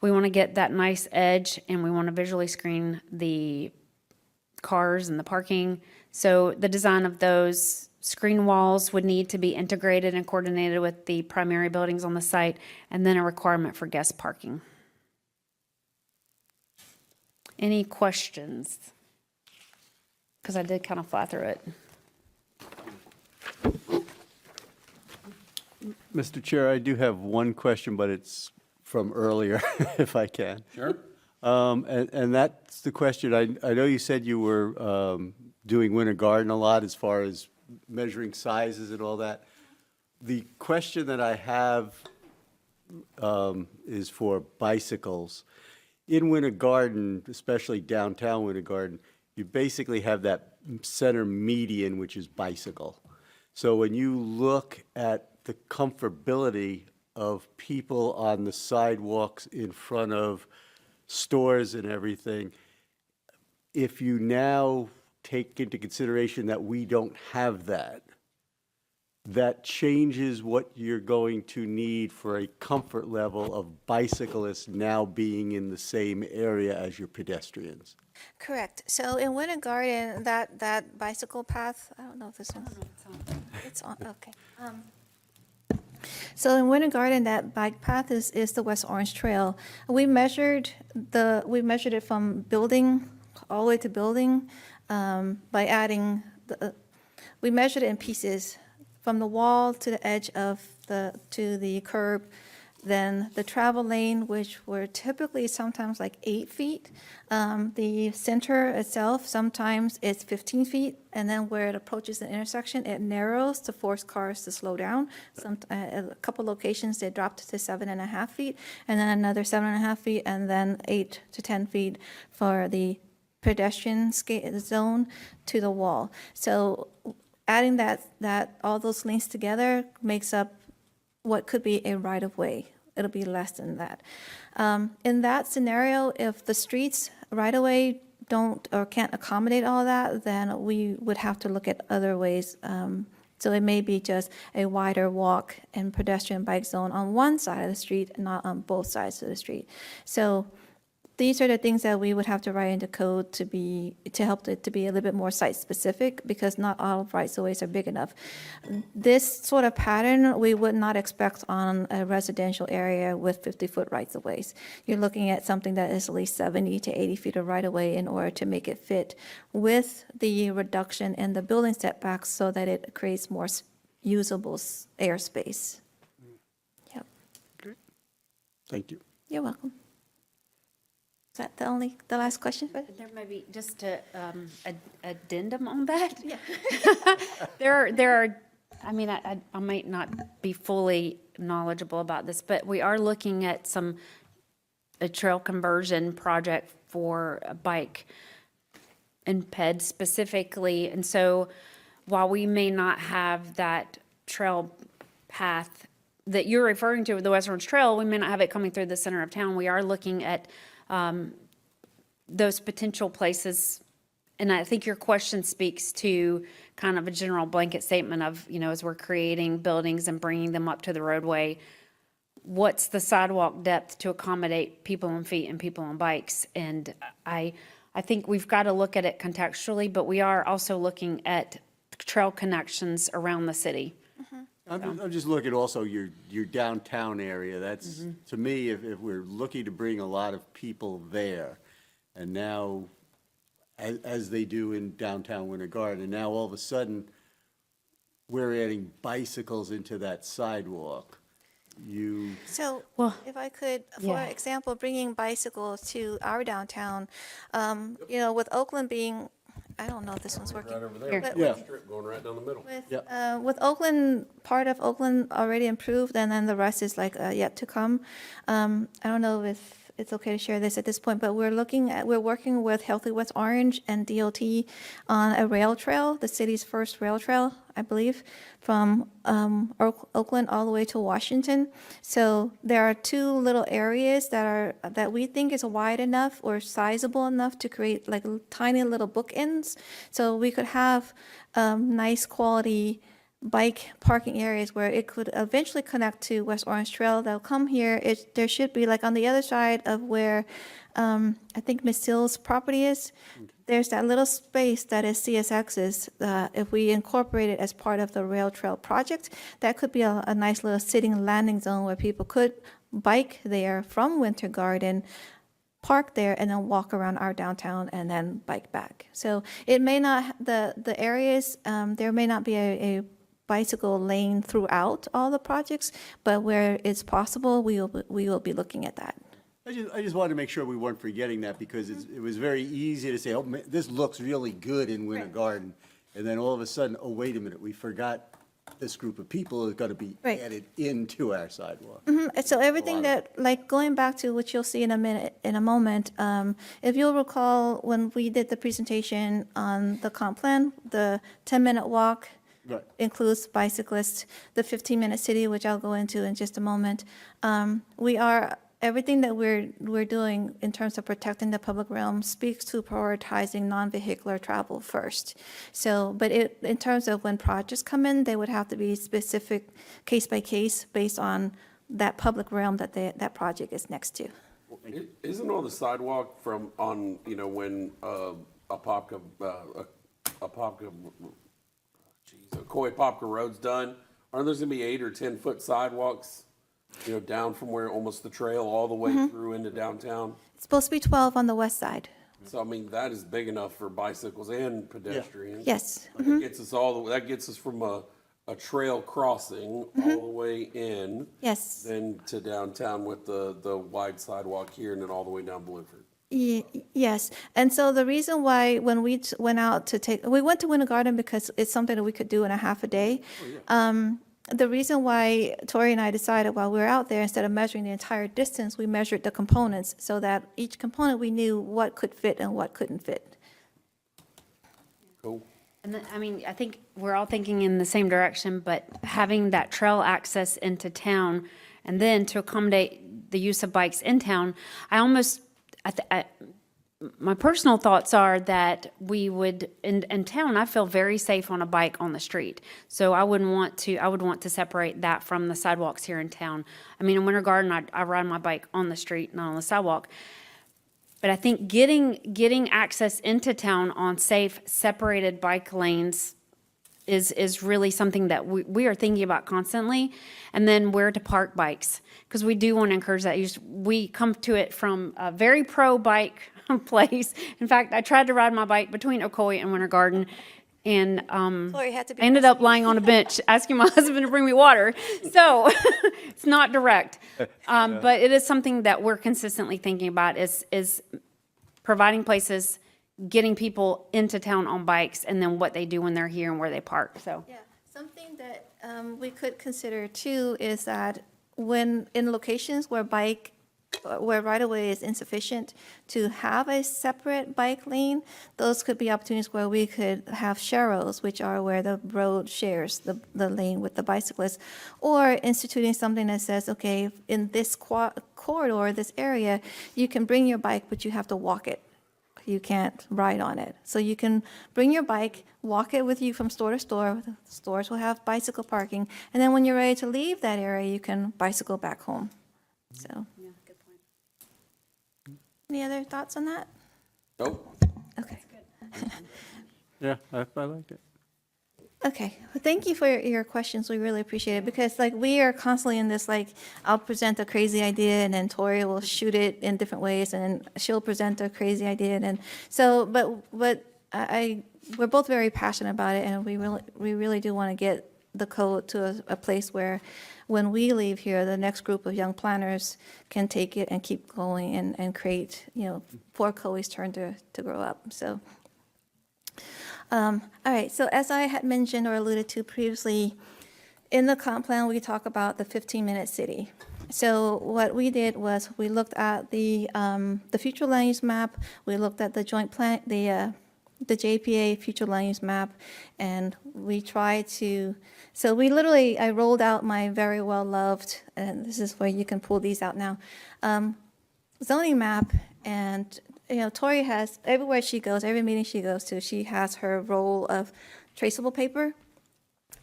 We want to get that nice edge, and we want to visually screen the cars and the parking. So the design of those screen walls would need to be integrated and coordinated with the primary buildings on the site, and then a requirement for guest parking. Any questions? Because I did kind of fly through it. Mr. Chair, I do have one question, but it's from earlier, if I can. Sure. And that's the question, I know you said you were doing winter garden a lot as far as measuring sizes and all that. The question that I have is for bicycles. In winter garden, especially downtown winter garden, you basically have that center median, which is bicycle. So when you look at the comfortability of people on the sidewalks in front of stores and everything, if you now take into consideration that we don't have that, that changes what you're going to need for a comfort level of bicyclists now being in the same area as your pedestrians. Correct. So in Winter Garden, that bicycle path, I don't know if this one's, it's on, okay. So in Winter Garden, that bike path is the West Orange Trail. We measured it from building all the way to building by adding we measured it in pieces from the wall to the edge of to the curb. Then the travel lane, which were typically sometimes like 8 feet. The center itself, sometimes it's 15 feet. And then where it approaches the intersection, it narrows to force cars to slow down. A couple locations, they dropped to 7.5 feet, and then another 7.5 feet, and then 8 to 10 feet for the pedestrian zone to the wall. So adding that all those lanes together makes up what could be a right-of-way. It'll be less than that. In that scenario, if the streets right-of-way don't or can't accommodate all that, then we would have to look at other ways. So it may be just a wider walk and pedestrian bike zone on one side of the street, not on both sides of the street. So these are the things that we would have to write into code to help it to be a little bit more site-specific, because not all rights-of-ways are big enough. This sort of pattern, we would not expect on a residential area with 50-foot rights-of-ways. You're looking at something that is at least 70 to 80 feet of right-of-way in order to make it fit with the reduction in the building setbacks so that it creates more usable airspace. Yep, Thank you. you're welcome. Is that the last question for? There may be just a addendum on that. Yeah. There are, I mean, I might not be fully knowledgeable about this, but we are looking at a trail conversion project for a bike and ped specifically. And so while we may not have that trail path that you're referring to, the West Orange Trail, we may not have it coming through the center of town. We are looking at those potential places. And I think your question speaks to kind of a general blanket statement of, as we're creating buildings and bringing them up to the roadway, what's the sidewalk depth to accommodate people on feet and people on bikes? And I think we've got to look at it contextually, but we are also looking at trail connections around the city. I'm just looking also your downtown area. That's, to me, if we're looking to bring a lot of people there, and now, as they do in downtown Winter Garden, and now all of a sudden, we're adding bicycles into that sidewalk. So, Well, if I could, for yeah. example, bringing bicycles to our downtown, with Oakland being, I don't know if this one's working. Right over there. But Yeah. Strip going right down the middle. With Oakland, part of Oakland already improved, and then the rest is like yet to come. I don't know if it's okay to share this at this point, but we're working with Healthy West Orange and DOT on a rail trail, the city's first rail trail, I believe, from Oakland all the way to Washington. So there are 2 little areas that we think is wide enough or sizable enough to create like tiny little bookends. So we could have nice quality bike parking areas where it could eventually connect to West Orange Trail. They'll come here. There should be, like on the other side of where I think Ms. Sill's property is, there's that little space that is CSX's. If we incorporate it as part of the rail trail project, that could be a nice little sitting landing zone where people could bike there from Winter Garden park there and then walk around our downtown and then bike back. So it may not, the areas, there may not be a bicycle lane throughout all the projects, but where it's possible, we will be looking at that. I just wanted to make sure we weren't forgetting that, because it was very easy to say, oh, this looks really good in Winter Right. Garden. And then all of a sudden, oh, wait a minute, we forgot this group of people is going to be Right. added into our sidewalk. So everything that, like, going back to what you'll see in a moment, if you'll recall, when we did the presentation on the comp plan, the 10-minute walk Right. includes bicyclists, the 15-minute city, which I'll go into in just a moment. Everything that we're doing in terms of protecting the public realm speaks to prioritizing non-vehicular travel first. So, but in terms of when projects come in, they would have to be specific case by case based on that public realm that that project is next to. Isn't all the sidewalk from, on, you know, when Ocoee Popka Road's done, aren't there gonna be 8 or 10 foot sidewalks, you know, down from where almost the trail all the way through into downtown? It's supposed to be 12 on the west side. So, I mean, that is big enough for bicycles and pedestrians. Yes. That gets us all, that gets us from a trail crossing all the way in. Yes. Then to downtown with the wide sidewalk here and then all the way down Bloomford. Yes, and so the reason why when we went out to we went to Winter Garden because it's something that we could do in a half a day. The reason why Tori and I decided while we were out there, instead of measuring the entire distance, we measured the components so that each component we knew what could fit and what couldn't fit. Cool. And then, I mean, I think we're all thinking in the same direction, but having that trail access into town and then to accommodate the use of bikes in town, my personal thoughts are that we would, in town, I feel very safe on a bike on the street. So I would want to separate that from the sidewalks here in town. I mean, in Winter Garden, I ride my bike on the street, not on the sidewalk. But I think getting access into town on safe, separated bike lanes is really something that we are thinking about constantly. And then where to park bikes, because we do want to encourage that use. We come to it from a very pro bike place. In fact, I tried to ride my bike between Ocoee and Winter Garden, and Tori had to be I ended up lying on a bench asking my husband to bring me water. So it's not direct, but it is something that we're consistently thinking about is providing places, getting people into town on bikes, and then what they do when they're here and where they park. So Yeah, something that we could consider too is that when in locations where right-of-way is insufficient, to have a separate bike lane, those could be opportunities where we could have sharrows, which are where the road shares the lane with the bicyclists, or instituting something that says, okay, in this corridor, this area, you can bring your bike, but you have to walk it. You can't ride on it. So you can bring your bike, walk it with you from store to store. The stores will have bicycle parking. And then when you're ready to leave that area, you can bicycle back home. So. yeah, good point. Any other thoughts on that? Nope. Okay. Yeah, I like it. Okay, well, thank you for your questions. We really appreciate it because like we are constantly in this, like I'll present a crazy idea and then Tori will shoot it in different ways and she'll present a crazy idea. And then, so, but we're both very passionate about it and we really do want to get the code to a place where when we leave here, the next group of young planners can take it and keep going and create, for Ocoee's turn to grow up. So. All right, so as I had mentioned or alluded to previously, in the comp plan, we talk about the 15-minute city. So what we did was we looked at the future land use map, we looked at the joint plan, the JPA future land use map, and we tried to, so we literally, I rolled out my very well-loved, and this is where you can pull these out now, zoning map, and Tori has, everywhere she goes, every meeting she goes to, she has her roll of traceable paper.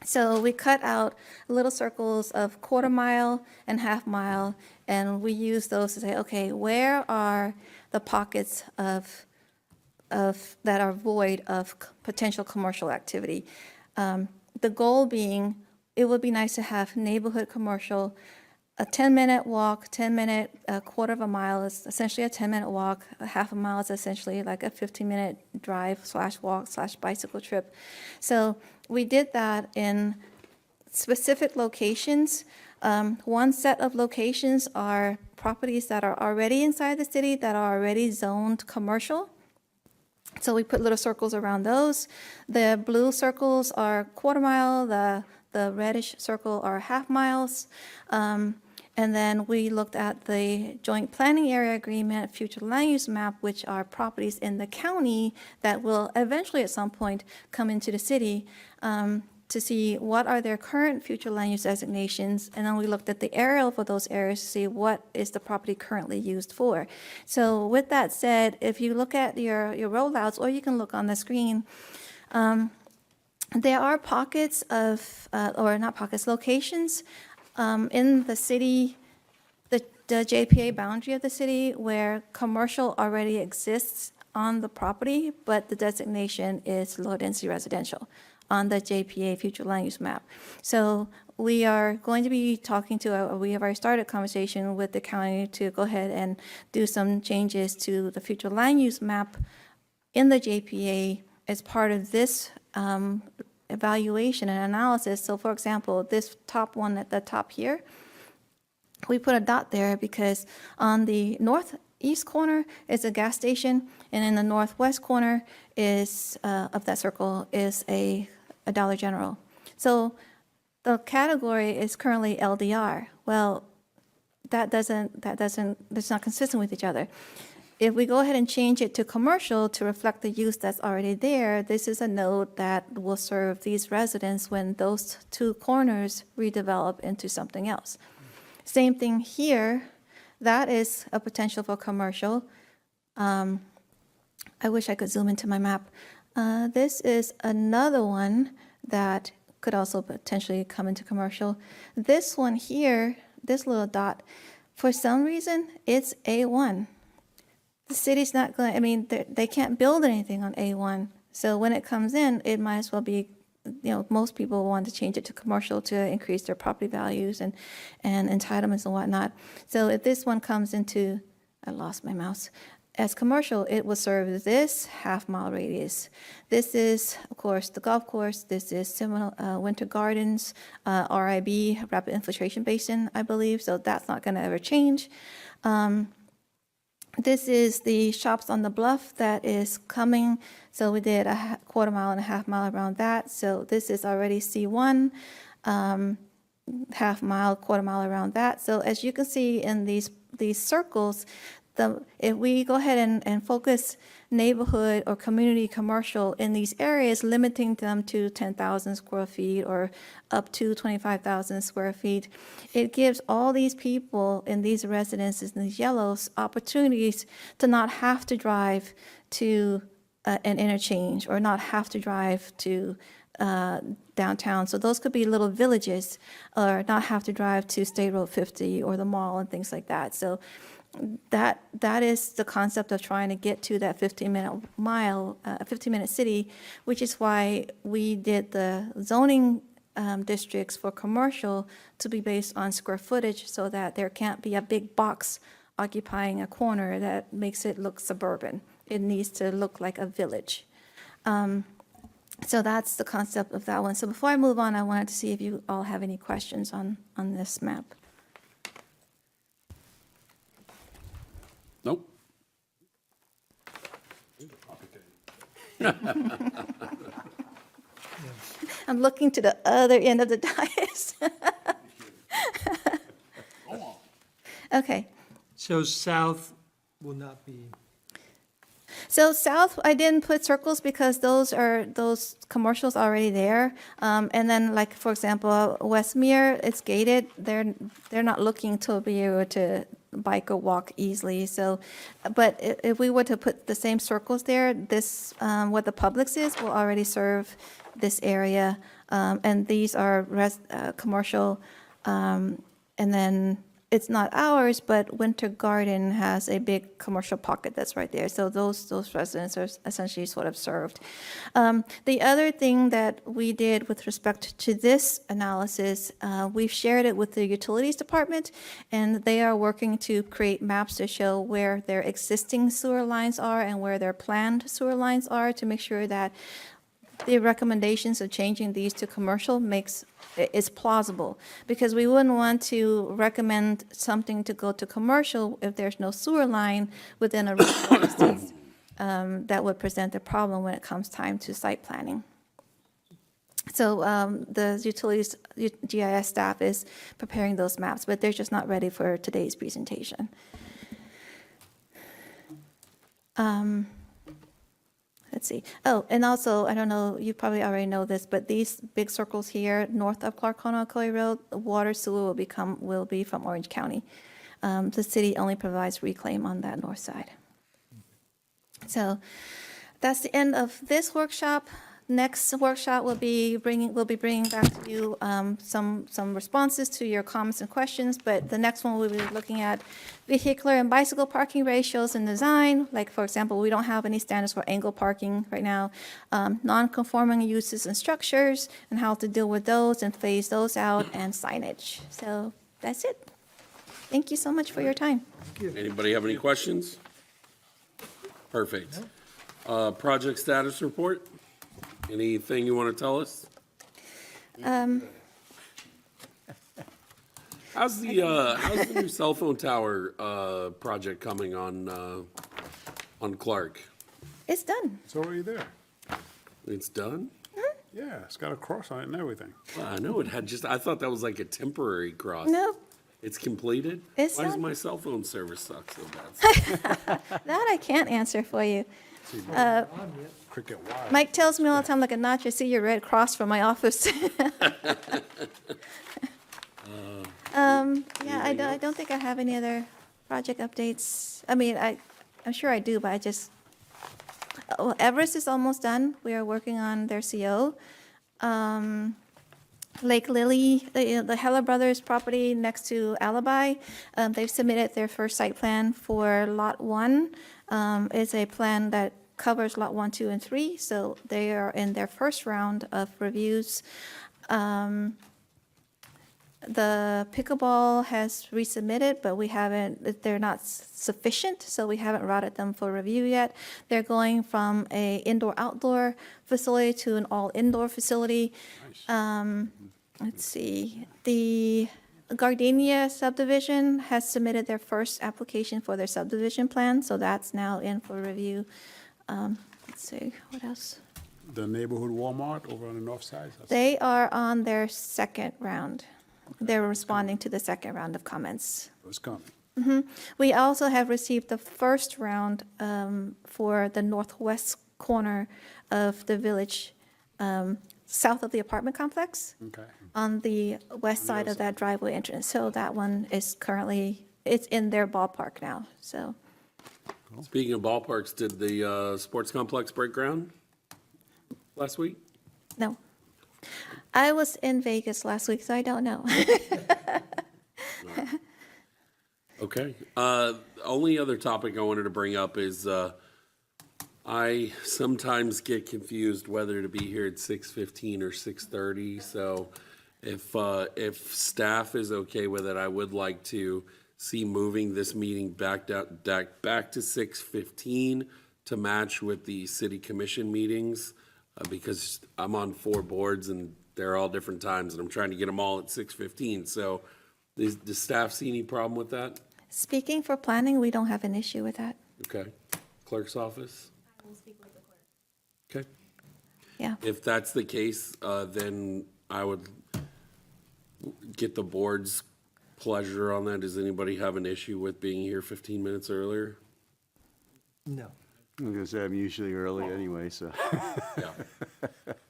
So we cut out little circles of quarter mile and half mile, and we use those to say, okay, where are the pockets of that are void of potential commercial activity? The goal being, it would be nice to have neighborhood commercial a 10-minute walk, 10-minute, a quarter of a mile is essentially a 10-minute walk. A half a mile is essentially like a 15-minute drive / walk / bicycle trip. So we did that in specific locations. One set of locations are properties that are already inside the city that are already zoned commercial. So we put little circles around those. The blue circles are quarter mile, the reddish circle are half miles. And then we looked at the joint planning area agreement, future land use map, which are properties in the county that will eventually at some point come into the city, to see what are their current future land use designations. And then we looked at the aerial for those areas to see what is the property currently used for. So with that said, if you look at your rollouts, or you can look on the screen, there are pockets of, or not pockets, locations in the city, the JPA boundary of the city, where commercial already exists on the property, but the designation is low-density residential on the JPA future land use map. So we are going to be talking to, we have already started a conversation with the county to go ahead and do some changes to the future land use map in the JPA as part of this evaluation and analysis. So for example, this top one at the top here, we put a dot there because on the northeast corner is a gas station, and in the northwest corner is of that circle is a Dollar General. So the category is currently LDR. Well, that's not consistent with each other. If we go ahead and change it to commercial to reflect the use that's already there, this is a node that will serve these residents when those two corners redevelop into something else. Same thing here. That is a potential for commercial. I wish I could zoom into my map. This is another one that could also potentially come into commercial. This one here, this little dot, for some reason, it's A1. The city's not going, I mean, they can't build anything on A1. So when it comes in, it might as well be, most people want to change it to commercial to increase their property values and entitlements and whatnot. So if this one comes into, I lost my mouse, as commercial, it will serve this half-mile radius. This is, of course, the golf course. This is Seminole Winter Gardens, RIB, Rapid Infiltration Basin, I believe. So that's not going to ever change. This is the shops on the bluff that is coming. So we did a quarter mile and a half mile around that. So this is already C1, half mile, quarter mile around that. So as you can see in these circles, if we go ahead and focus neighborhood or community commercial in these areas, limiting them to 10,000 square feet or up to 25,000 square feet, it gives all these people in these residences in these yellows opportunities to not have to drive to an interchange or not have to drive to downtown. So those could be little villages, or not have to drive to State Road 50 or the mall and things like that. So that is the concept of trying to get to that 15-minute city, which is why we did the zoning districts for commercial to be based on square footage, so that there can't be a big box occupying a corner that makes it look suburban. It needs to look like a village. So that's the concept of that one. So before I move on, I wanted to see if you all have any questions on this map. Nope. I'm looking to the other end of the dais. Okay. So south will not be, So south, I didn't put circles because those commercials already there. And then, like, for example, Westmere, it's gated. They're not looking to be able to bike or walk easily. So, but if we were to put the same circles there, this what the Publix is will already serve this area. And these are commercial. And then it's not ours, but Winter Garden has a big commercial pocket that's right there. So those residents are essentially sort of served. The other thing that we did with respect to this analysis, we've shared it with the utilities department, and they are working to create maps to show where their existing sewer lines are and where their planned sewer lines are to make sure that the recommendations of changing these to commercial is plausible, because we wouldn't want to recommend something to go to commercial if there's no sewer line within a reasonable distance. That would present a problem when it comes time to site planning. So the utilities GIS staff is preparing those maps, but they're just not ready for today's presentation. Let's see. Oh, and also, I don't know, you probably already know this, but these big circles here, north of Clarkona Ocoee Road, water sewer will be from Orange County. The city only provides reclaim on that north side. So that's the end of this workshop. Next workshop we'll be bringing back to you some responses to your comments and questions, but the next one we'll be looking at vehicular and bicycle parking ratios and design. Like, for example, we don't have any standards for angle parking right now. Non-conforming uses and structures and how to deal with those and phase those out, and signage. So that's it. Thank you so much for your time. Anybody have any questions? Perfect. Project status report? Anything you want to tell us? How's the new cell phone tower project coming on Clark? It's done. It's already there. It's done? Yeah, it's got a cross on it and everything. Well, I know it had I thought that was like a temporary cross. No, It's completed? It's Why does done. my cell phone service suck so bad? that I can't answer for you. Cricket wire. Mike tells me all the time, like, Nacho, see your red cross from my office. Yeah, I don't think I have any other project updates. I mean, I'm sure I do, but I just, Everest is almost done. We are working on their CO. Lake Lily, the Heller Brothers property next to Alibi, they've submitted their first site plan for Lot 1. It's a plan that covers Lot 1, 2, and 3, so they are in their first round of reviews. The pickleball has resubmitted, but they're not sufficient, so we haven't routed them for review yet. They're going from a indoor-outdoor facility to an all-indoor facility. Let's see, the Gardenia subdivision has submitted their first application for their subdivision plan, so that's now in for review. Let's see, what else? The neighborhood Walmart over on the north side. They are on their second round. They're responding to the second round of comments. It's coming. We also have received the first round for the northwest corner of the village, south of the apartment complex, Okay. on the west side of that driveway entrance. So that one is it's in their ballpark now, so. Speaking of ballparks, did the sports complex break ground last week? No. I was in Vegas last week, so I don't know. Okay. Only other topic I wanted to bring up is I sometimes get confused whether to be here at 6:15 or 6:30. So if staff is okay with it, I would like to see moving this meeting back to 6:15 to match with the city commission meetings, because I'm on 4 boards and they're all different times, and I'm trying to get them all at 6:15. So does staff see any problem with that? Speaking for planning, we don't have an issue with that. Okay. Clerk's office? I will speak with the clerk. Okay. Yeah. If that's the case, then I would get the board's pleasure on that. Does anybody have an issue with being here 15 minutes earlier? No. I'm gonna say I'm usually early anyway, so. Yeah.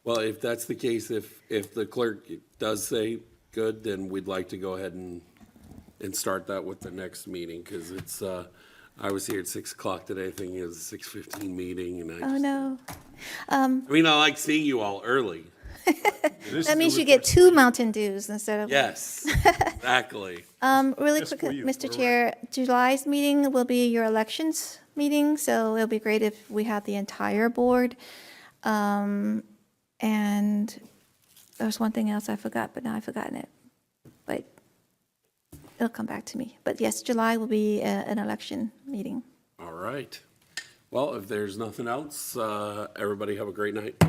Well, if that's the case, if the clerk does say good, then we'd like to go ahead and start that with the next meeting, because it's, I was here at 6 o'clock today thinking it was a 6:15 meeting, and Oh, no. I mean, I like seeing you all early. That means you get 2 Mountain Dews instead of. Yes, exactly. Really Just quick, for you, Mr. we're Chair, July's meeting will be your elections meeting, so it'll be great if we have the entire board. And there was one thing else I forgot, but now I've forgotten it. But it'll come back to me. But yes, July will be an election meeting. All right. Well, if there's nothing else, everybody have a great night.